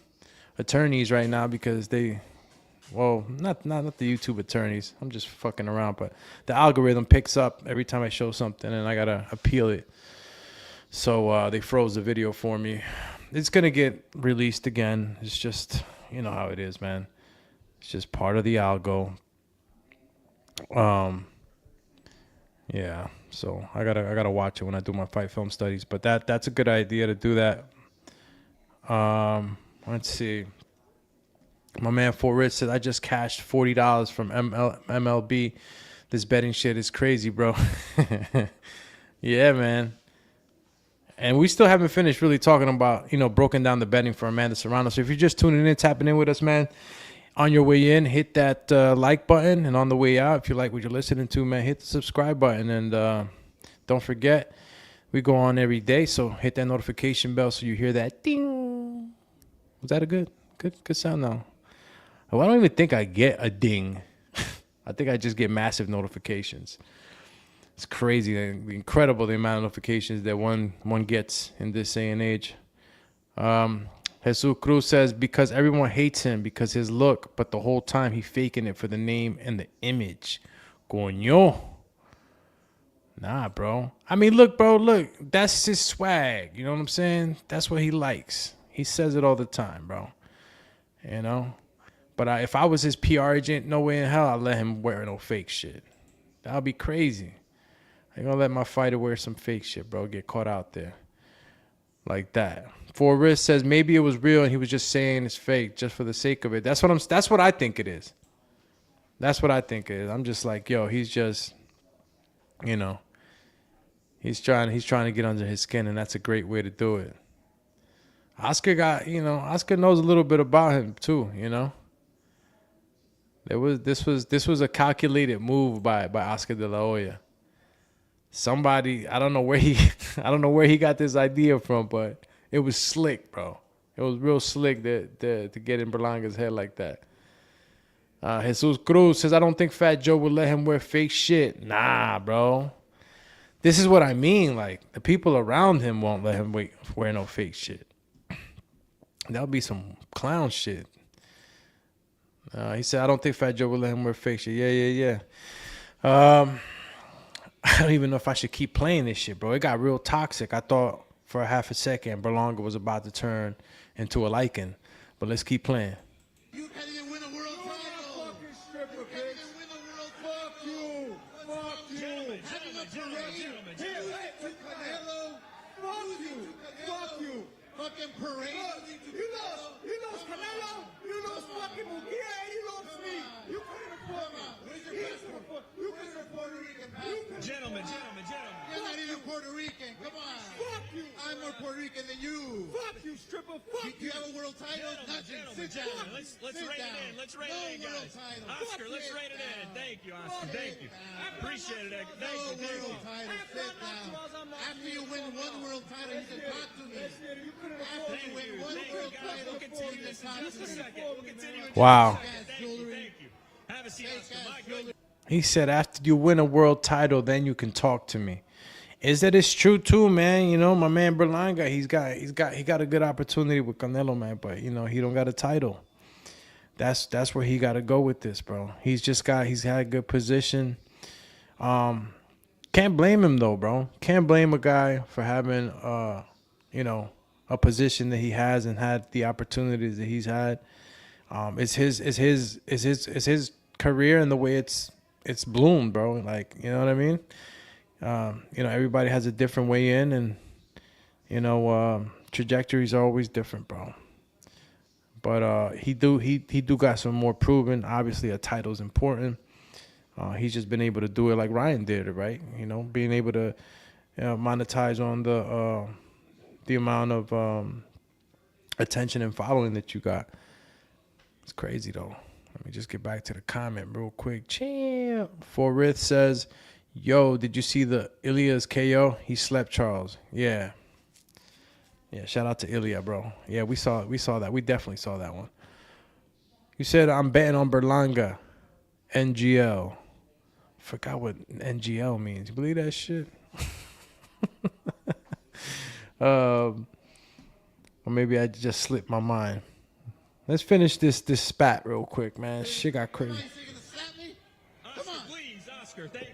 attorneys right now because not the YouTube attorneys. I'm just fucking around, but the algorithm picks up every time I show something, and I gotta appeal it. So they froze the video for me. It's gonna get released again. It's just, you know how it is, man. It's just part of the algo. Yeah. So I gotta watch it when I do my fight film studies. But that's a good idea to do that. Let's see. My man Fort Rich said I just cashed $40 from MLB. This betting shit is crazy, bro. Yeah, man. And we still haven't finished really talking about, broken down the betting for Amanda Serrano. So if you're just tuning in, tapping in with us, man, on your way in, hit that like button. And on the way out, if you like what you're listening to, man, hit the subscribe button. And don't forget, we go on every day. So hit that notification bell so you hear that ding. Was that a good sound now? Oh, I don't even think I get a ding. I think I just get massive notifications. It's crazy, incredible the amount of notifications that one gets in this day and age. Jesus Cruz says, because everyone hates him because his look, but the whole time he faking it for the name and the image. Coño. Nah, bro. I mean, look, that's his swag. You know what I'm saying? That's what he likes. He says it all the time, bro. You know? But if I was his PR agent, no way in hell I'd let him wear no fake shit. That would be crazy. I ain't gonna let my fighter wear some fake shit, bro. Get caught out there. Like that. Forrest says maybe it was real and he was just saying it's fake just for the sake of it. That's what I think it is. That's what I think it is. I'm just like, yo, he's just, he's trying to get under his skin, and that's a great way to do it. Oscar Oscar knows a little bit about him too, This was a calculated move by Oscar de la Hoya. Somebody, I don't know where he got this idea from, but it was slick, bro. It was real slick to get in Berlanga's head like that. Jesus Cruz says, I don't think Fat Joe would let him wear fake shit. Nah, bro. This is what I mean. Like, the people around him won't let him wear no fake shit. That'll be some clown shit. He said, I don't think Fat Joe would let him wear fake shit. Yeah. I don't even know if I should keep playing this shit, bro. It got real toxic. I thought for a half a second Berlanga was about to turn into a lichen. But let's keep playing. You can't even win a world title. You can't even win a world. Fuck you. Fuck you. Having a parade. Here, Canelo. Fuck you. Fuck you. Fucking parade. You lost Canelo. You lost fucking Mugia. You lost me. You couldn't afford me. Where's your passport? You couldn't afford Puerto Rican passport. Gentlemen. You're not even Puerto Rican. Come on. Fuck you. I'm more Puerto Rican than you. Fuck you, stripper. Fuck you. Do you have a world title? Nothing. Sit down. Let's rein it in. Let's rein it in, guys. Oscar, let's rein it in. Thank you, Oscar. Thank you. I appreciate it. Thank you. World title. Sit down. After you win one world title, you can talk to me. After you win one world title, we'll continue this in just a second. We'll continue. Wow. Thank you. Have a seat, Oscar. My goodness. He said, after you win a world title, then you can talk to me. Is that it's true too, man? My man Berlanga, he got a good opportunity with Canelo, man, but he don't got a title. That's where he got to go with this, bro. He's had a good position. Can't blame him though, bro. Can't blame a guy for having a position that he has and had the opportunities that he's had. It's his career and the way it's bloomed, bro. Like, you know what I mean? Everybody has a different way in, and trajectories are always different, bro. But he do got some more proven. Obviously, a title's important. He's just been able to do it like Ryan did it, right? You know, being able to monetize on the amount of attention and following that you got. It's crazy though. Let me just get back to the comment real quick. Champ. Forrith says, "Yo, did you see the Ilya's KO? He slept Charles." Yeah. Yeah, shout out to Ilya, bro. Yeah, we saw that. We definitely saw that one. You said I'm betting on Berlanga. NGL. Forgot what NGL means. You believe that shit? Or maybe I just slipped my mind. Let's finish this spat real quick, man. Shit got crazy. Oscar, please, Oscar. Thank you.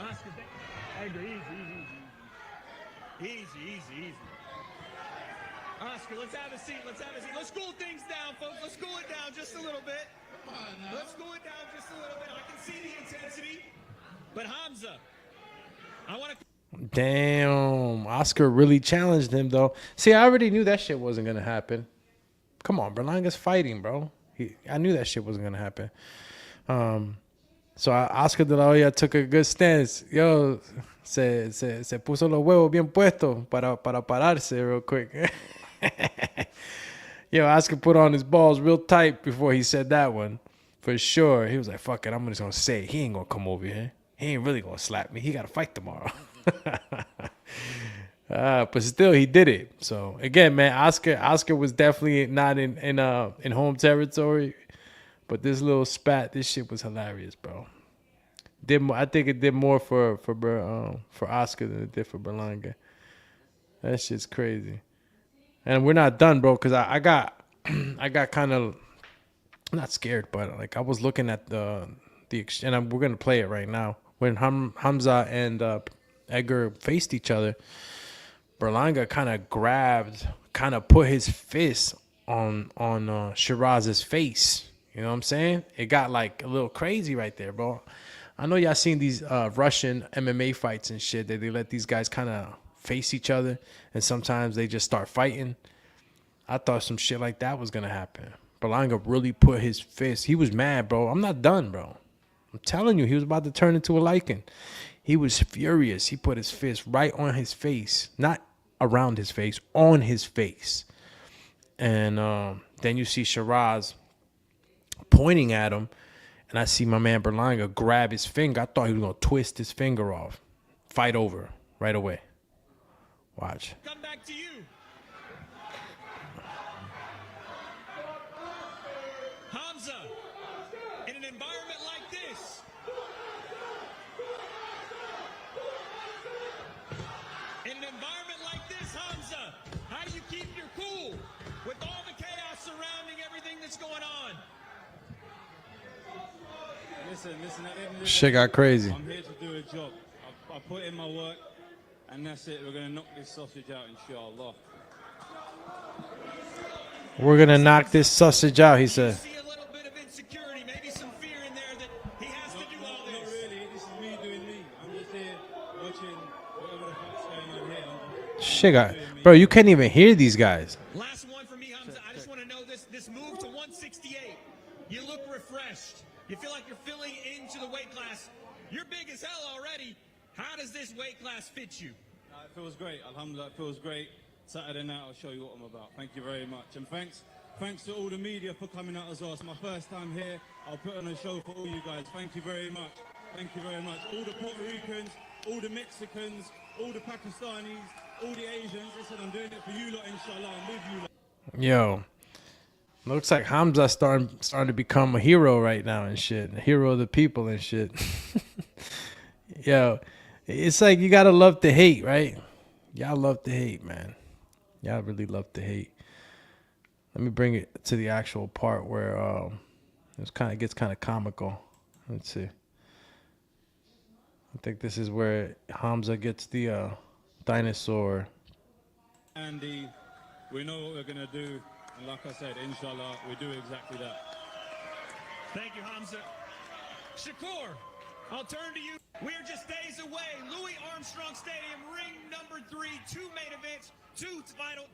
Oscar, thank you. Easy. Oscar, let's have a seat. Let's cool things down, folks. Let's cool it down just a little bit. Let's cool it down just a little bit. I can see the intensity. But Hamzah, I want to... Damn. Oscar really challenged him, though. See, I already knew that shit wasn't going to happen. Come on, Berlanga's fighting, bro. I knew that shit wasn't going to happen. So Oscar de la Hoya took a good stance. Yo, se puso los huevos bien puestos para pararse real quick. Yo, Oscar put on his balls real tight before he said that one. For sure. He was like, fuck it, I'm just going to say it. He ain't going to come over here. He ain't really going to slap me. He got to fight tomorrow. But still, he did it. So, again, man, Oscar was definitely not in home territory. But this little spat, this shit was hilarious, bro. I think it did more for Oscar than it did for Berlanga. That shit's crazy. And we're not done, bro, because I got kind of not scared, but like I was looking at the and we're gonna play it right now when Hamzah and Edgar faced each other. Berlanga kind of put his fist on Sheeraz's face. You know what I'm saying? It got like a little crazy right there, bro. I know y'all seen these Russian MMA fights and shit that they let these guys kind of face each other and sometimes they just start fighting. I thought some shit like that was gonna happen. Berlanga really put his fist. He was mad, bro. I'm not done, bro. I'm telling you, he was about to turn into a lichen. He was furious. He put his fist right on his face, not around his face, on his face. And then you see Sheeraz pointing at him, and I see my man Berlanga grab his finger. I thought he was going to twist his finger off. Fight over right away. Watch. Come back to you. Hamzah, in an environment like this, Hamzah, how do you keep your cool with all the chaos surrounding everything that's going on? Listen, at the end of the Shit day, got crazy. I'm here to do a job. I put in my work, and that's it. We're going to knock this sausage out, inshallah. We're going to knock this sausage out, he said. See a little bit of insecurity, maybe some fear in there that he has to do all Not this. really. This is me doing me. I'm just here watching whatever the fuck's going on here. Shit got... Bro, you can't even hear these guys. Last one for me, Hamzah. I just want to know this move to 168. You look refreshed. You feel like you're filling into the weight class. You're big as hell already. How does this weight class fit you? It feels great. Alhamdulillah, it feels great. Saturday night, I'll show you what I'm about. Thank you very much. And thanks to all the media for coming out as well. It's my first time here. I'll put on a show for all you guys. Thank you very much. Thank you very much. All the Puerto Ricans, all the Mexicans, all the Pakistanis, all the Asians. Listen, I'm doing it for you lot, inshallah. I'm with you lot. Yo. Looks like Hamzah starting to become a hero right now and shit. A hero of the people and shit. Yo, it's like you gotta love to hate, right? Y'all love to hate, man. Y'all really love to hate. Let me bring it to the actual part where it gets kind of comical. Let's see. I think this is where Hamzah gets the dinosaur. Andy, we know what we're gonna do. And like I said, inshallah, we do exactly that. Thank you, Hamzah. Shakur, I'll turn to you. We're just days away. Louis Armstrong Stadium, ring number 3, 2 main events, 2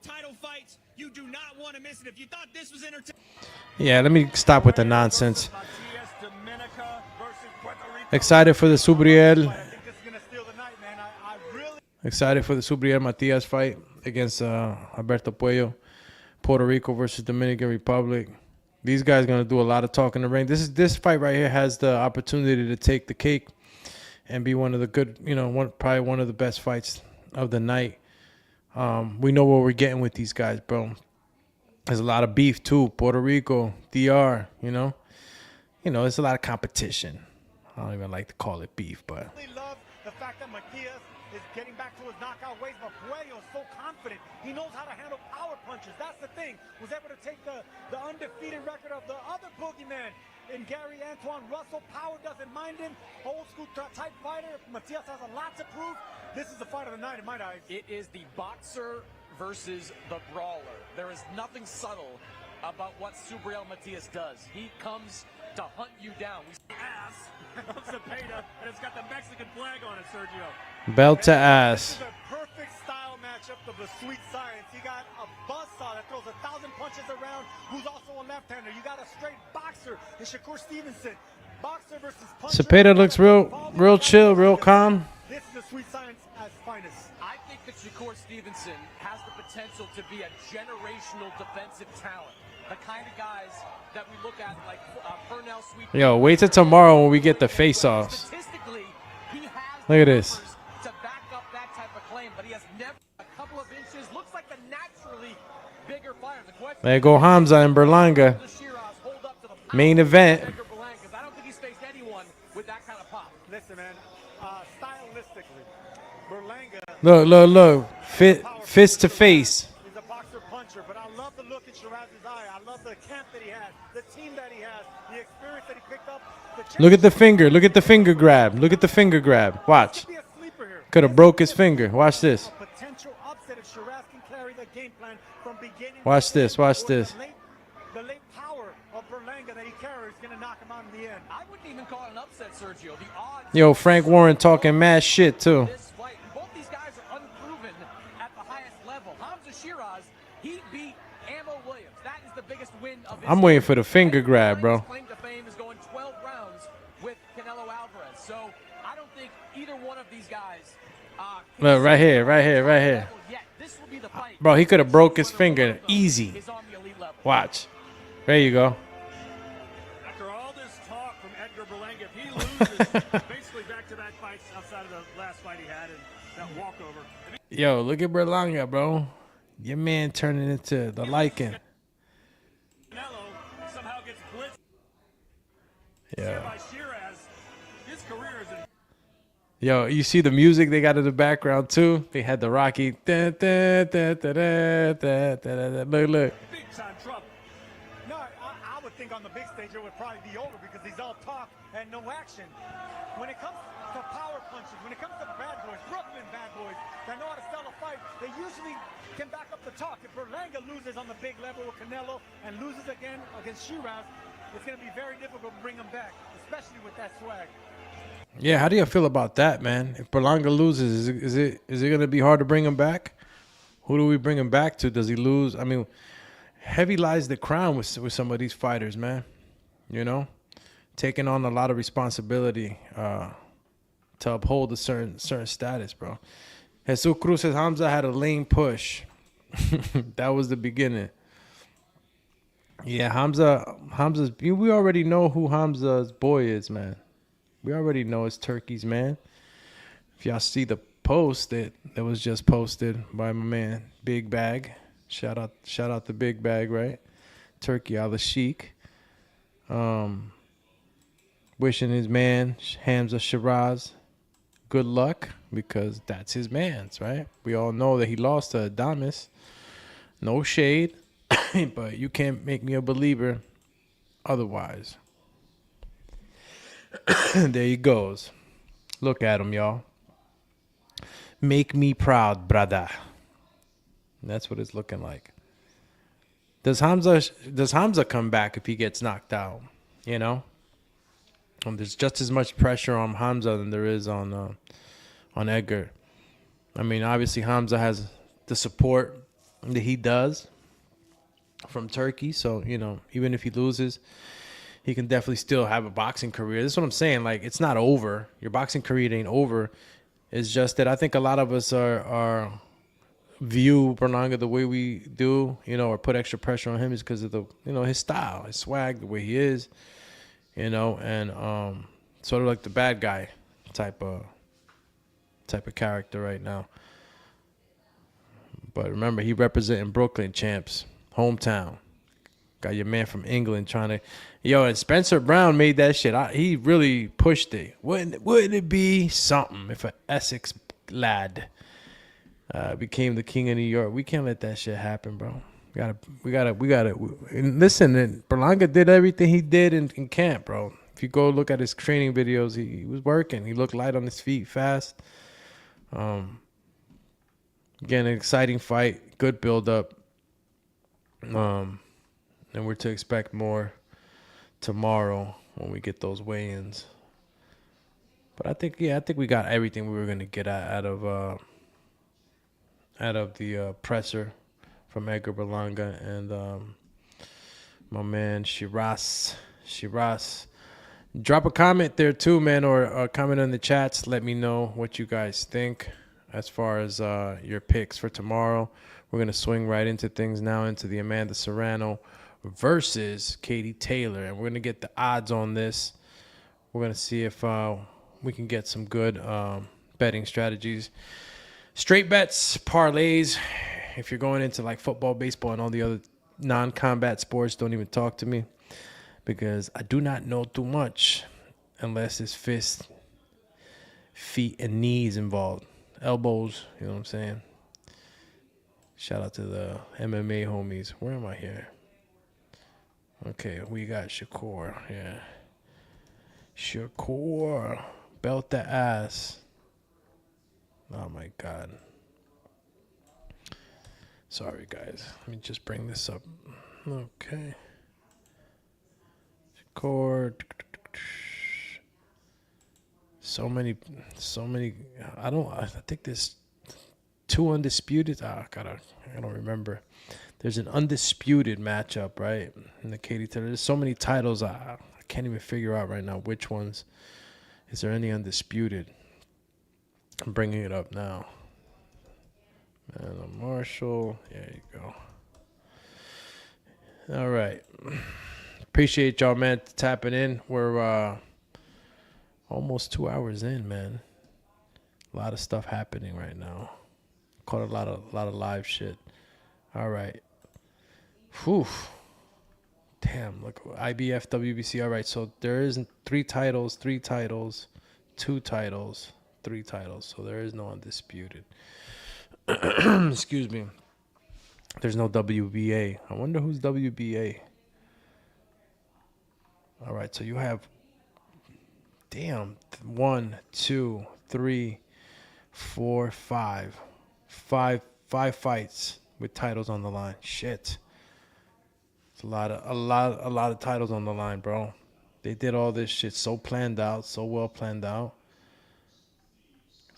title fights. You do not want to miss it. If you thought this was entertaining. Yeah, let me stop with the nonsense. Excited for the Subriel. Excited for the Subriel Matias fight against Alberto Puello. Puerto Rico versus Dominican Republic. These guys are gonna do a lot of talk in the ring. This fight right here has the opportunity to take the cake and be one of the good, probably one of the best fights of the night. We know what we're getting with these guys, bro. There's a lot of beef too. Puerto Rico, DR, there's a lot of competition. I don't even like to call it beef, but. I love the fact that Matias is getting back to his knockout ways, but Puello is so confident. He knows how to handle power punches. That's the thing. Was able to take the undefeated record of the other boogeyman in Gary Antoine Russell. Power doesn't mind him. Old school type fighter. Matias has a lot to prove. This is the fight of the night in my eyes. It is the boxer versus the brawler. There is nothing subtle about what Subriel Matias does. He comes to hunt you down. Ass of Zepeda, and it's got the Mexican flag on it, Sergio. Belt to ass. This is a perfect style matchup of the sweet science. You got a buzzsaw that throws 1,000 punches around, who's also a left-hander. You got a straight boxer in Shakur Stevenson. Boxer versus puncher. Zepeda looks real chill, real calm. This is the sweet science at its finest. I think that Shakur Stevenson has the potential to be a generational defensive talent. The kind of guys that we look at like Purnell Sweet. Yo, wait till tomorrow when we get the face-offs. Statistically, he has Look at this. to back up that type of claim, but he has never a couple of inches. Looks like the naturally bigger fighter. The question There go Hamzah and Berlanga. does Sheeraz hold up to the Main event. Edgar Berlanga? 'Cause I don't think he's faced anyone with that kind of pop. Listen, man, stylistically, Berlanga Look. Fist to face. is a boxer puncher, but I love the look in Sheeraz's eye. I love the camp that he has, the team that he has, the experience that he picked up. Look at the finger. Look at the finger grab. Look at the finger grab. Watch. Be a sleeper here. Could have broke his finger. Watch this. A potential upset if Sheeraz can carry the game plan from beginning. Watch to this, end, watch or this. The late power of Berlanga that he carries is going to knock him out in the end. I wouldn't even call it an upset, Sergio. The odds. Yo, Frank Warren talking mad shit too. This fight, both these guys are unproven at the highest level. Hamzah Sheeraz, he beat Ammo Williams. That is the biggest win of his I'm waiting career. for the finger Edgar grab, bro. Berlanga's claim to fame is going 12 rounds with Canelo Alvarez. So I don't think either one of these guys. Look, right here. Yet. This will be the fight. Bro, he could have broke his finger easy. Is on the elite level. Watch. There you go. After all this talk from Edgar Berlanga, if he loses, basically back-to-back fights outside of the last fight he had and that walkover. Yo, look at Berlanga, bro. Your man turning into the Lycan. Canelo somehow gets blitzed Yeah. by Sheeraz. His career is in Yo, you see the music they got in the background too? They had the Rocky. Da, da, da, da, da, da, da, da. Look. big-time trouble. No, I would think on the big stage it would probably be over because he's all talk and no action. When it comes to power punches, when it comes to bad boys, Brooklyn bad boys that know how to sell a fight, they usually can back up the talk. If Berlanga loses on the big level with Canelo and loses again against Sheeraz, it's going to be very difficult to bring him back, especially with that swag. Yeah, how do you feel about that, man? If Berlanga loses, is it gonna be hard to bring him back? Who do we bring him back to? Does he lose? I mean, heavy lies the crown with some of these fighters, man. You know, taking on a lot of responsibility to uphold a certain status, bro. Jesus Cruz says Hamzah had a lame push. That was the beginning. Yeah, Hamzah's. We already know who Hamzah's boy is, man. We already know it's Turkey's man. If y'all see the post that was just posted by my man Big Bag, shout out to Big Bag, right? Turkey Al Sheikh. Wishing his man Hamzah Sheeraz good luck because that's his man's, right? We all know that he lost to Adames. No shade, but you can't make me a believer otherwise. There he goes. Look at him, y'all. Make me proud, brother. That's what it's looking like. Does Hamzah come back if he gets knocked out? You know? There's just as much pressure on Hamzah than there is on Edgar. I mean, obviously Hamzah has the support that he does from Turkey, so even if he loses, he can definitely still have a boxing career. This is what I'm saying. Like, it's not over. Your boxing career ain't over. It's just that I think a lot of us are view Berlanga the way we do, or put extra pressure on him is because of the, his style, his swag, the way he is, and sort of like the bad guy type of character right now. But remember, he representing Brooklyn, champs, hometown. Got your man from England trying to, and Spencer Brown made that shit. He really pushed it. Wouldn't it be something if an Essex lad became the king of New York? We can't let that shit happen, bro. We gotta. And listen, and Berlanga did everything he did in camp, bro. If you go look at his training videos, he was working. He looked light on his feet, fast. Again, an exciting fight, good build up. And we're to expect more tomorrow when we get those weigh-ins. But I think we got everything we were gonna get out of the presser from Edgar Berlanga and my man Sheeraz. Drop a comment there too, man, or comment in the chats. Let me know what you guys think as far as your picks for tomorrow. We're gonna swing right into things now, into the Amanda Serrano versus Katie Taylor, and we're gonna get the odds on this. We're gonna see if we can get some good betting strategies, straight bets, parlays. If you're going into like football, baseball, and all the other non-combat sports, don't even talk to me, because I do not know too much unless it's fists, feet, and knees involved, elbows. You know what I'm saying? Shout out to the MMA homies. Where am I here? Okay, we got Shakur. Yeah. Shakur. Belt the ass. Oh, my God. Sorry, guys. Let me just bring this up. Okay. Shakur. So many. I think there's 2 undisputed. I don't remember. There's an undisputed matchup, right? In the Katie Taylor. There's so many titles. I can't even figure out right now which ones. Is there any undisputed? I'm bringing it up now. And Marshall. There you go. All right. Appreciate y'all, man, tapping in. We're almost 2 hours in, man. A lot of stuff happening right now. Caught a lot of live shit. All right. Whew. Damn, look, IBF, WBC. All right, so there is 3 titles, 2 titles, 3 titles. So there is no undisputed. Excuse me. There's no WBA. I wonder who's WBA. All right, so you have, 1, 2, 3, 4, 5. Five fights with titles on the line. Shit. It's a lot of titles on the line, bro. They did all this shit so planned out, so well planned out.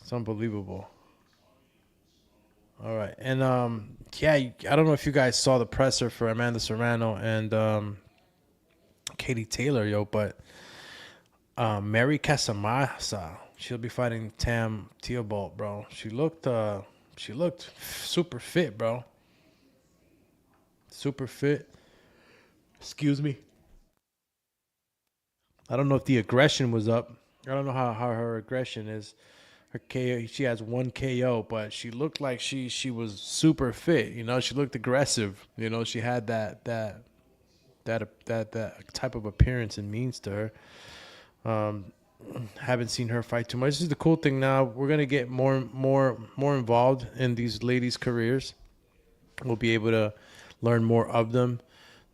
It's unbelievable. All right. And I don't know if you guys saw the presser for Amanda Serrano and Katie Taylor, but Mary Casamasa, she'll be fighting Tam Theobald, bro. She looked super fit, bro. Super fit. Excuse me. I don't know if the aggression was up. I don't know how her aggression is. Her KO, she has 1 KO, but she looked like she was super fit. She looked aggressive. She had that type of appearance and means to her. Haven't seen her fight too much. This is the cool thing now. We're gonna get more involved in these ladies' careers. We'll be able to learn more of them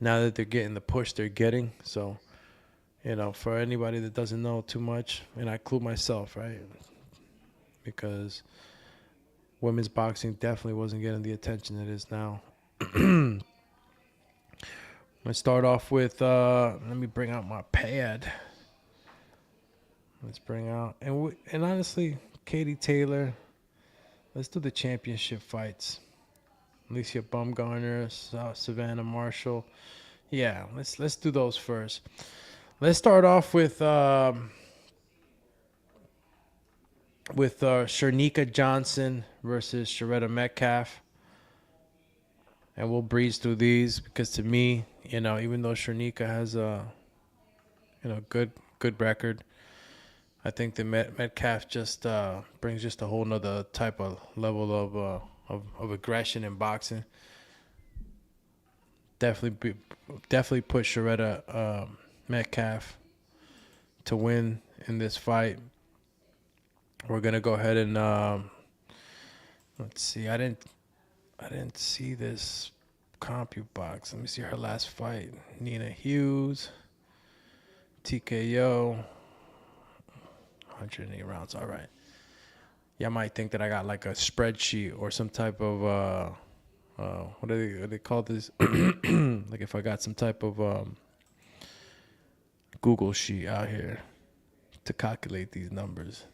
now that they're getting the push they're getting. So, for anybody that doesn't know too much, and I include myself, right? Because women's boxing definitely wasn't getting the attention it is now. I'm gonna start off with let me bring out my pad. Let's bring out and honestly, Katie Taylor. Let's do the championship fights. Alicia Baumgartner, Savannah Marshall. Yeah, let's do those first. Let's start off with Shernika Johnson versus Sharetta Metcalf. And we'll breeze through these because to me, even though Shernika has a good record, I think the Metcalf just brings just a whole nother type of level of aggression in boxing. Definitely put Sharetta Metcalf to win in this fight. We're gonna go ahead and let's see. I didn't see this CompuBox. Let me see her last fight. Nina Hughes, TKO, 108 rounds. All right. Yeah, I might think that I got like a spreadsheet or some type of what do they call this? Like if I got some type of Google sheet out here to calculate these numbers.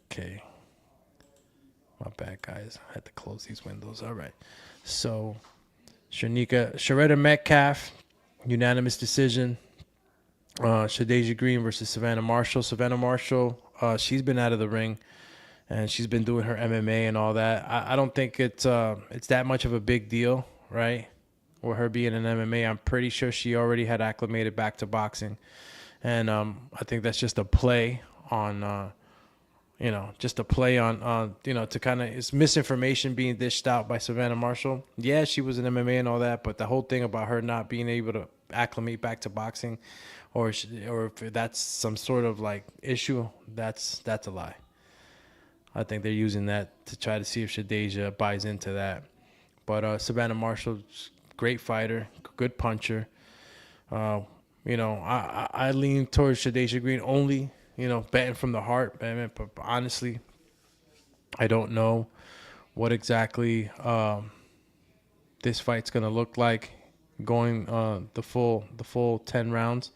Okay. My bad, guys. I had to close these windows. All right. So, Sharetta Metcalf, unanimous decision. Shadasia Green versus Savannah Marshall. Savannah Marshall, she's been out of the ring, and she's been doing her MMA and all that. I don't think it's that much of a big deal, right? With her being in MMA, I'm pretty sure she already had acclimated back to boxing, and I think that's just a play on. Just a play on, to kind of, it's misinformation being dished out by Savannah Marshall. Yeah, she was in MMA and all that, but the whole thing about her not being able to acclimate back to boxing, or if that's some sort of like issue, that's a lie. I think they're using that to try to see if Shadasia buys into that. But Savannah Marshall, great fighter, good puncher. I lean towards Shadasia Green only. Betting from the heart, man. But honestly, I don't know what exactly this fight's gonna look like going the full 10 rounds.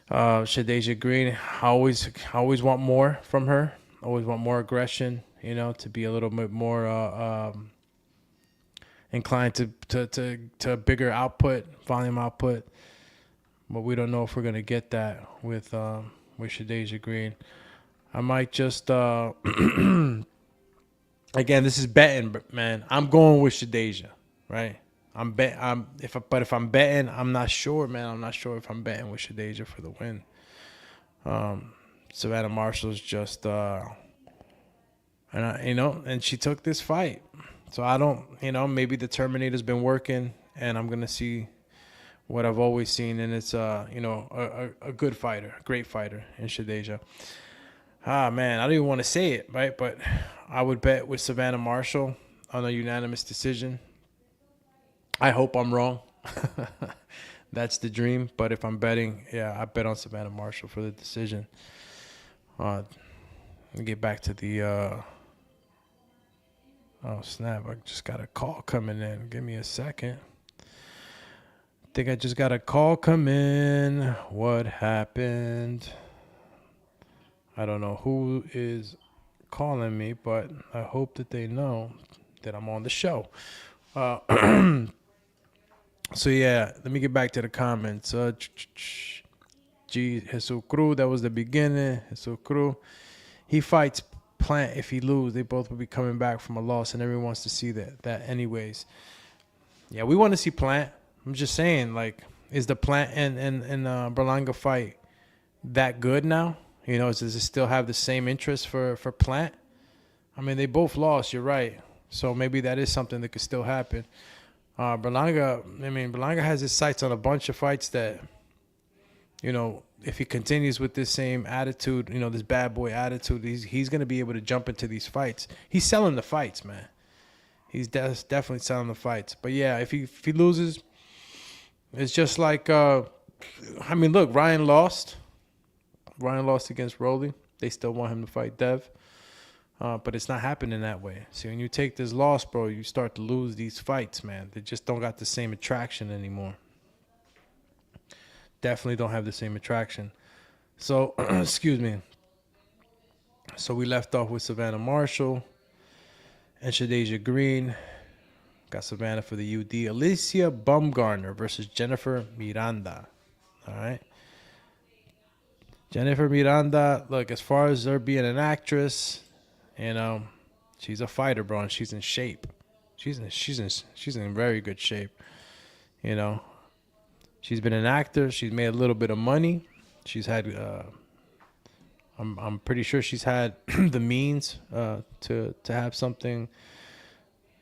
Shadasia Green, I always want more from her. Always want more aggression. To be a little bit more inclined to bigger volume output. But we don't know if we're gonna get that with Shadasia Green. I might just again, this is betting, man. I'm going with Shadasia, right? If I'm betting, I'm not sure, man. I'm not sure if I'm betting with Shadasia for the win. Savannah Marshall's just and she took this fight. So I don't, maybe the Terminator's been working and I'm gonna see what I've always seen, and it's a good fighter, a great fighter in Shadasia. Man, I don't even want to say it, right? But I would bet with Savannah Marshall on a unanimous decision. I hope I'm wrong. That's the dream. But if I'm betting, I bet on Savannah Marshall for the decision. Let me get back to the oh snap, I just got a call coming in. Give me a second. I think I just got a call come in. What happened? I don't know who is calling me, but I hope that they know that I'm on the show. So yeah, let me get back to the comments. Jesus Cruz, that was the beginning. Jesus Cruz, he fights Plant. If he lose, they both will be coming back from a loss, and everyone wants to see that anyways. Yeah, we want to see Plant. I'm just saying, like, is the Plant and Berlanga fight that good now? Does it still have the same interest for Plant? I mean, they both lost, you're right. So maybe that is something that could still happen. Berlanga has his sights on a bunch of fights that, if he continues with this same attitude, this bad boy attitude, he's going to be able to jump into these fights. He's selling the fights, man. He's definitely selling the fights. But yeah, if he loses, it's just like, look, Ryan lost. Ryan lost against Rolly. They still want him to fight Dev. But it's not happening that way. See, when you take this loss, bro, you start to lose these fights, man. They just don't got the same attraction anymore. Definitely don't have the same attraction. So, excuse me. So we left off with Savannah Marshall and Shadeja Green. Got Savannah for the UD. Alicia Baumgartner versus Jennifer Miranda. All right. Jennifer Miranda, look, as far as her being an actress, you know, she's a fighter, bro, and she's in shape. She's in very good shape. You know, she's been an actor. She's made a little bit of money. She's had, I'm pretty sure she's had the means to have something,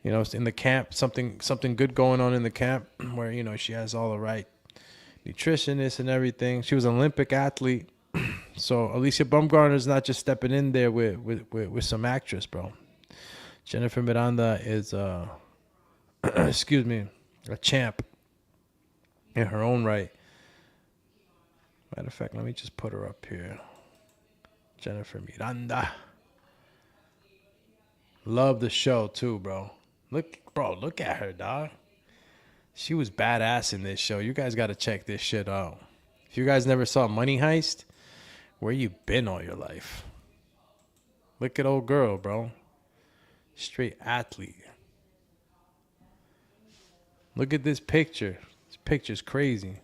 you know, in the camp, something good going on in the camp where, you know, she has all the right nutritionists and everything. She was an Olympic athlete. So Alicia Baumgartner is not just stepping in there with some actress, bro. Jennifer Miranda is excuse me, a champ in her own right. Matter of fact, let me just put her up here. Jennifer Miranda. Love the show too, bro. Look at her, dog. She was badass in this show. You guys got to check this shit out. If you guys never saw Money Heist, where you been all your life? Look at old girl, bro. Straight athlete. Look at this picture. This picture's crazy.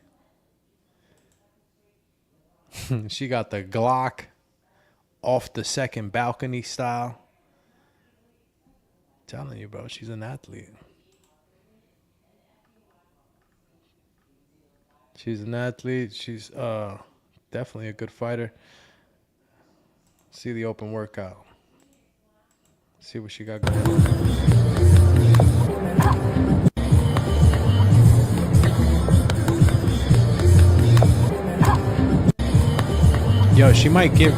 She got the Glock off the second balcony style. Telling you, bro, she's an athlete. She's an athlete. She's definitely a good fighter. See the open workout. See what she got going on. Yo, she might give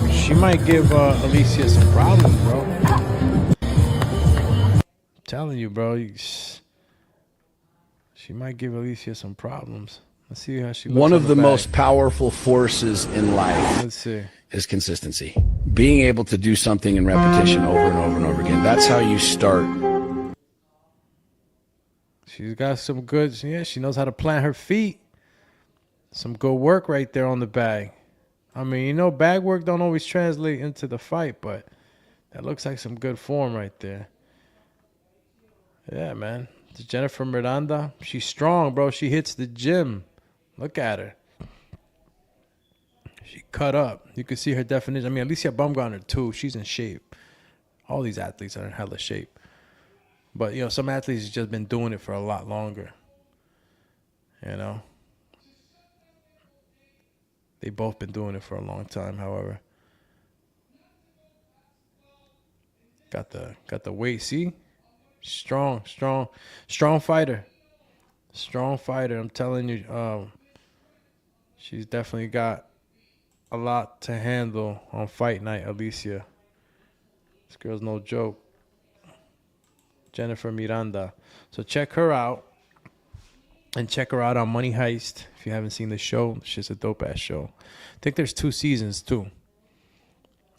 Alicia some problems, bro. I'm telling you, bro. She might give Alicia some problems. Let's see how she looks. One of the most powerful forces in life, let's see, is consistency. Being able to do something in repetition over and over and over again. That's how you start. She's got some good, yeah, she knows how to plant her feet. Some good work right there on the bag. I mean, you know, bag work don't always translate into the fight, but that looks like some good form right there. Yeah, man. Jennifer Miranda, she's strong, bro. She hits the gym. Look at her. She cut up. You can see her definition. I mean, Alicia Baumgartner, too. She's in shape. All these athletes are in hella shape. But, you know, some athletes have just been doing it for a lot longer. You know? They've both been doing it for a long time, however. Got the weight, see? Strong fighter. Strong fighter, I'm telling you. She's definitely got a lot to handle on fight night, Alicia. This girl's no joke. Jennifer Miranda. So check her out. And check her out on Money Heist. If you haven't seen the show, it's just a dope-ass show. I think there's 2 seasons, too.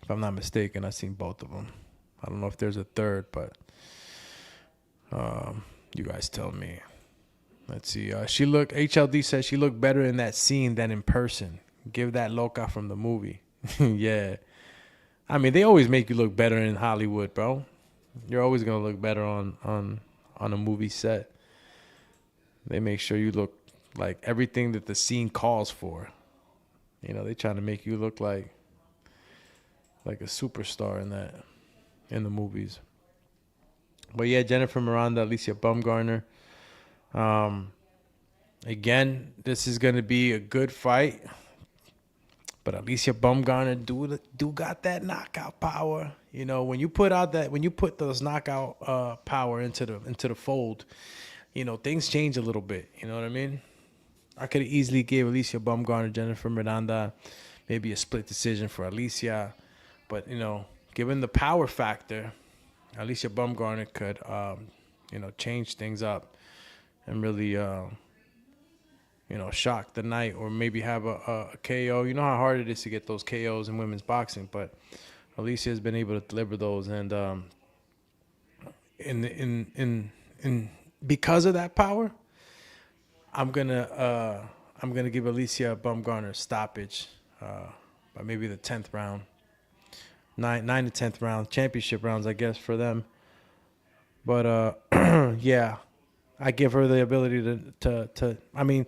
If I'm not mistaken, I've seen both of them. I don't know if there's a third, but you guys tell me. Let's see. HLD says she looked better in that scene than in person. Give that loca from the movie. Yeah. I mean, they always make you look better in Hollywood, bro. You're always going to look better on a movie set. They make sure you look like everything that the scene calls for. You know, they trying to make you look like a superstar in the movies. But yeah, Jennifer Miranda, Alicia Baumgartner. Again, this is going to be a good fight. But Alicia Baumgartner do got that knockout power. You know, when you put those knockout power into the fold, you know, things change a little bit. You know what I mean? I could have easily gave Alicia Baumgartner, Jennifer Miranda, maybe a split decision for Alicia. But, you know, given the power factor, Alicia Baumgartner could, you know, change things up and really, you know, shock the night or maybe have a KO. You know how hard it is to get those KOs in women's boxing, but Alicia has been able to deliver those. And in because of that power, I'm gonna give Alicia Baumgartner a stoppage by maybe the 10th round. 9 to 10th round, championship rounds, I guess, for them. But yeah, I give her the ability to I mean,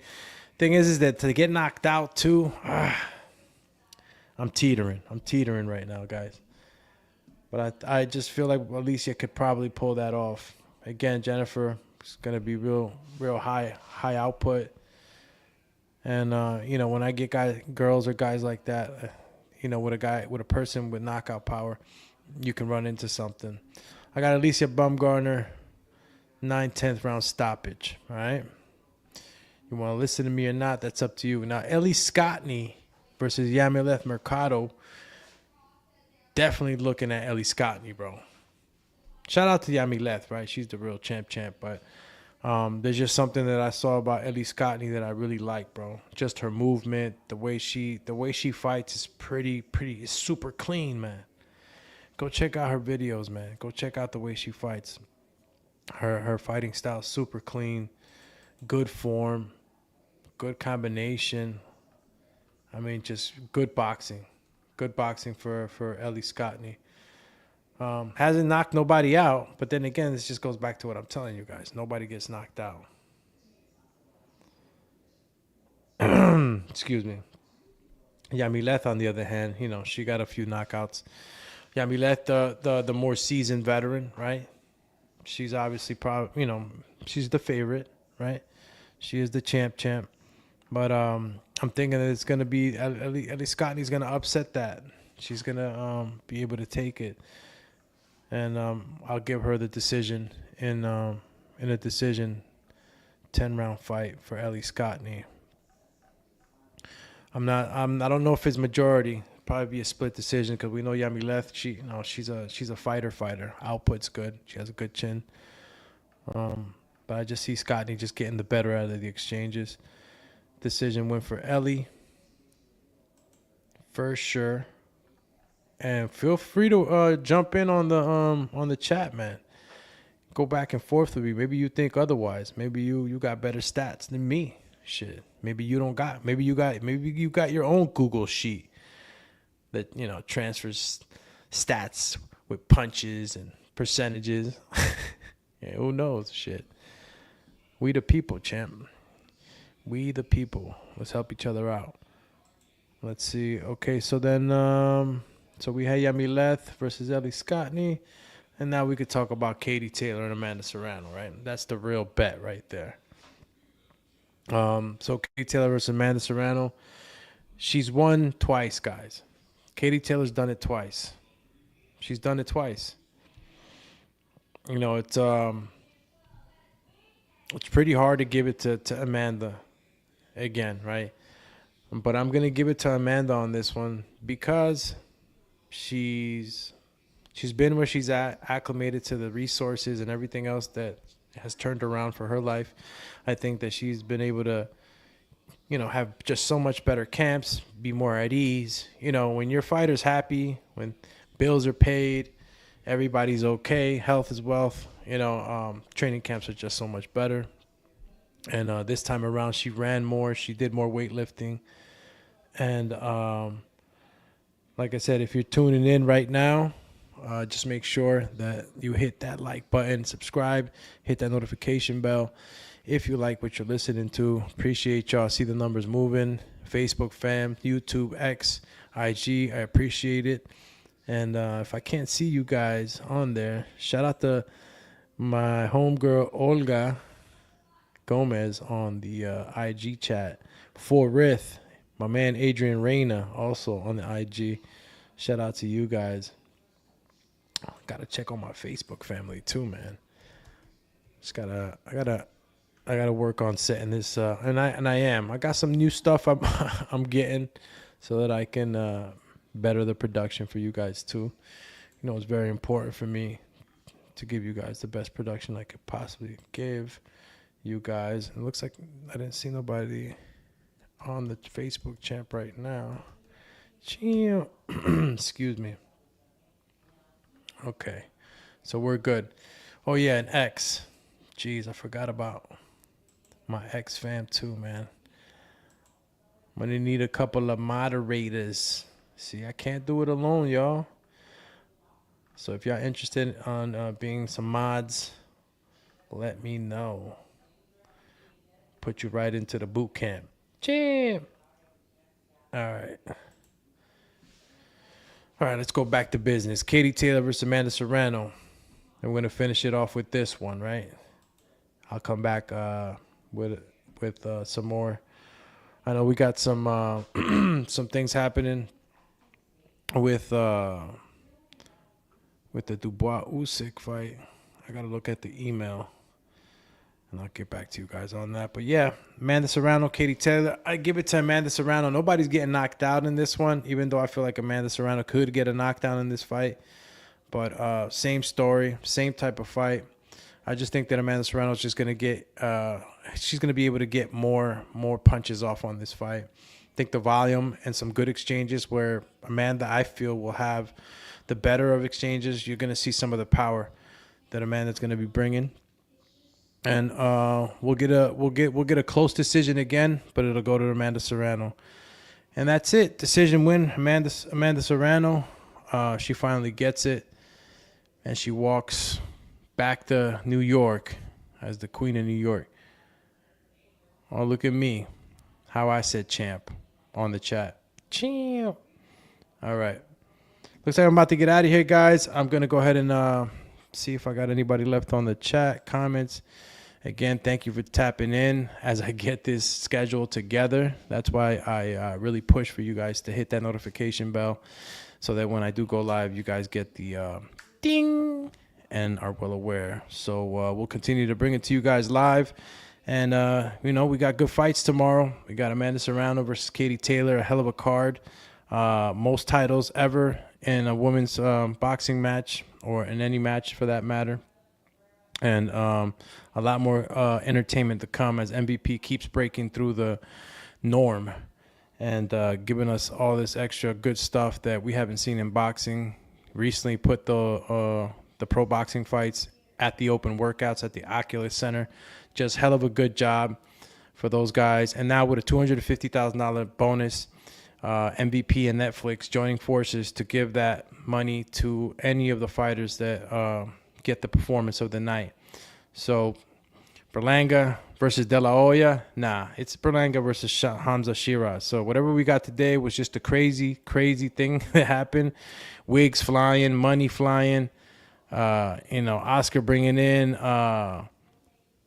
thing is that to get knocked out too, I'm teetering right now, guys. But I just feel like Alicia could probably pull that off. Again, Jennifer is gonna be real high output. And when I get girls or guys like that, with a person with knockout power, you can run into something. I got Alicia Baumgartner, 9/10 round stoppage. All right. You want to listen to me or not? That's up to you. Now, Ellie Scottney versus Yamileth Mercado. Definitely looking at Ellie Scottney, bro. Shout out to Yamileth, right? She's the real champ. But there's just something that I saw about Ellie Scottney that I really like, bro. Just her movement, the way she fights is it's super clean, man. Go check out her videos, man. Go check out the way she fights. Her fighting style is super clean, good form, good combination. I mean, just good boxing. Good boxing for Ellie Scottney. Hasn't knocked nobody out, but then again, this just goes back to what I'm telling you guys. Nobody gets knocked out. Excuse me. Yamileth, on the other hand, she got a few knockouts. Yamileth, the more seasoned veteran, right? She's obviously probably, she's the favorite, right? She is the champ. But I'm thinking that it's going to be Ellie Scottney's going to upset that. She's going to be able to take it. And I'll give her the decision in a decision 10-round fight for Ellie Scottney. I don't know if it's majority. Probably be a split decision because we know Yamileth. She's a fighter. Output's good. She has a good chin. But I just see Scottney just getting the better out of the exchanges. Decision win for Ellie, for sure. And feel free to jump in on the chat, man. Go back and forth with me. Maybe you think otherwise. Maybe you got better stats than me. Shit. Maybe you don't got. Maybe you got your own Google sheet that transfers stats with punches and percentages. Yeah, who knows? Shit. We the people, champ. We the people. Let's help each other out. Let's see. Okay, so then so we had Yamileth versus Ellie Scottney, and now we could talk about Katie Taylor and Amanda Serrano, right? That's the real bet right there. So Katie Taylor versus Amanda Serrano. She's won twice, guys. Katie Taylor's done it twice. She's done it twice. It's pretty hard to give it to Amanda again, right? But I'm going to give it to Amanda on this one because she's been where she's at, acclimated to the resources and everything else that has turned around for her life. I think that she's been able to, have just so much better camps, be more at ease. When your fighter's happy, when bills are paid, everybody's okay, health is wealth, training camps are just so much better. And this time around, she ran more. She did more weightlifting. And like I said, if you're tuning in right now, just make sure that you hit that like button, subscribe, hit that notification bell. If you like what you're listening to, appreciate y'all. See the numbers moving. Facebook fam, YouTube, X, IG, I appreciate it. And if I can't see you guys on there, shout out to my homegirl Olga Gomez on the IG chat. For Rith, my man Adrian Reyna also on the IG. Shout out to you guys. Gotta check on my Facebook family too, man. I gotta work on setting this and I am. I got some new stuff I'm getting so that I can better the production for you guys too. It's very important for me to give you guys the best production I could possibly give you guys. It looks like I didn't see nobody on the Facebook champ right now. Excuse me. Okay, so we're good. Oh yeah, and X. Jeez, I forgot about my X fam too, man. I'm gonna need a couple of moderators See, I can't do it alone, y'all. So if y'all interested on being some mods, let me know. Put you right into the boot camp. Champ. All right. All right, let's go back to business. Katie Taylor versus Amanda Serrano. And we're going to finish it off with this one, right? I'll come back with some more. I know we got some some things happening with the Dubois-Usyk fight. I got to look at the email, and I'll get back to you guys on that. But, yeah, Amanda Serrano, Katie Taylor. I give it to Amanda Serrano. Nobody's getting knocked out in this one, even though I feel like Amanda Serrano could get a knockdown in this fight. But same story, same type of fight. I just think that Amanda Serrano is just going to get she's going to be able to get more punches off on this fight. I think the volume and some good exchanges where Amanda, I feel, will have the better of exchanges. You're going to see some of the power that Amanda's going to be bringing. And we'll get a close decision again, but it'll go to Amanda Serrano. And that's it. Decision win, Amanda Serrano. She finally gets it. And she walks back to New York as the Queen of New York. Oh, look at me. How I said champ on the chat. Champ. All right. Looks like I'm about to get out of here, guys. I'm going to go ahead and see if I got anybody left on the chat, comments. Again, thank you for tapping in as I get this schedule together. That's why I really push for you guys to hit that notification bell so that when I do go live, you guys get the ding and are well aware. So we'll continue to bring it to you guys live. And, we got good fights tomorrow. We got Amanda Serrano versus Katie Taylor, a hell of a card. Most titles ever in a women's boxing match or in any match for that matter. And a lot more entertainment to come as MVP keeps breaking through the norm and giving us all this extra good stuff that we haven't seen in boxing. Recently put the pro boxing fights at the open workouts at the Oculus Center. Just hell of a good job for those guys. And now with a $250,000 bonus, MVP and Netflix joining forces to give that money to any of the fighters that get the performance of the night. So Berlanga versus De La Hoya. Nah, it's Berlanga versus Hamzah Sheeraz. So whatever we got today was just a crazy, crazy thing that happened. Wigs flying, money flying, Oscar bringing in,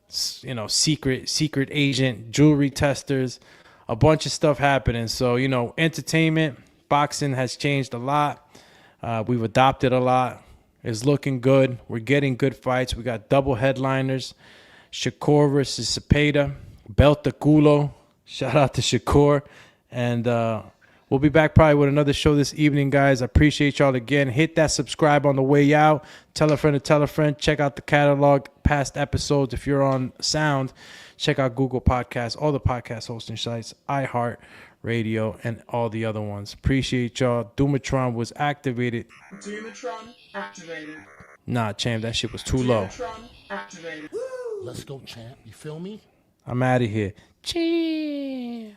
secret agent, jewelry testers, a bunch of stuff happening. So, entertainment, boxing has changed a lot. We've adopted a lot. It's looking good. We're getting good fights. We got double headliners. Shakur versus Zepeda. Belt de culo. Shout out to Shakur. And we'll be back probably with another show this evening, guys. I appreciate y'all again. Hit that subscribe on the way out. Tell a friend to tell a friend. Check out the catalog, past episodes. If you're on sound, check out Google Podcasts, all the podcast hosting sites, iHeart Radio, and all the other ones. Appreciate y'all. Doomatron was activated. Doomatron activated. Nah, champ, that shit was too low. Doomatron activated. Let's go, champ. You feel me? I'm out of here. Champ.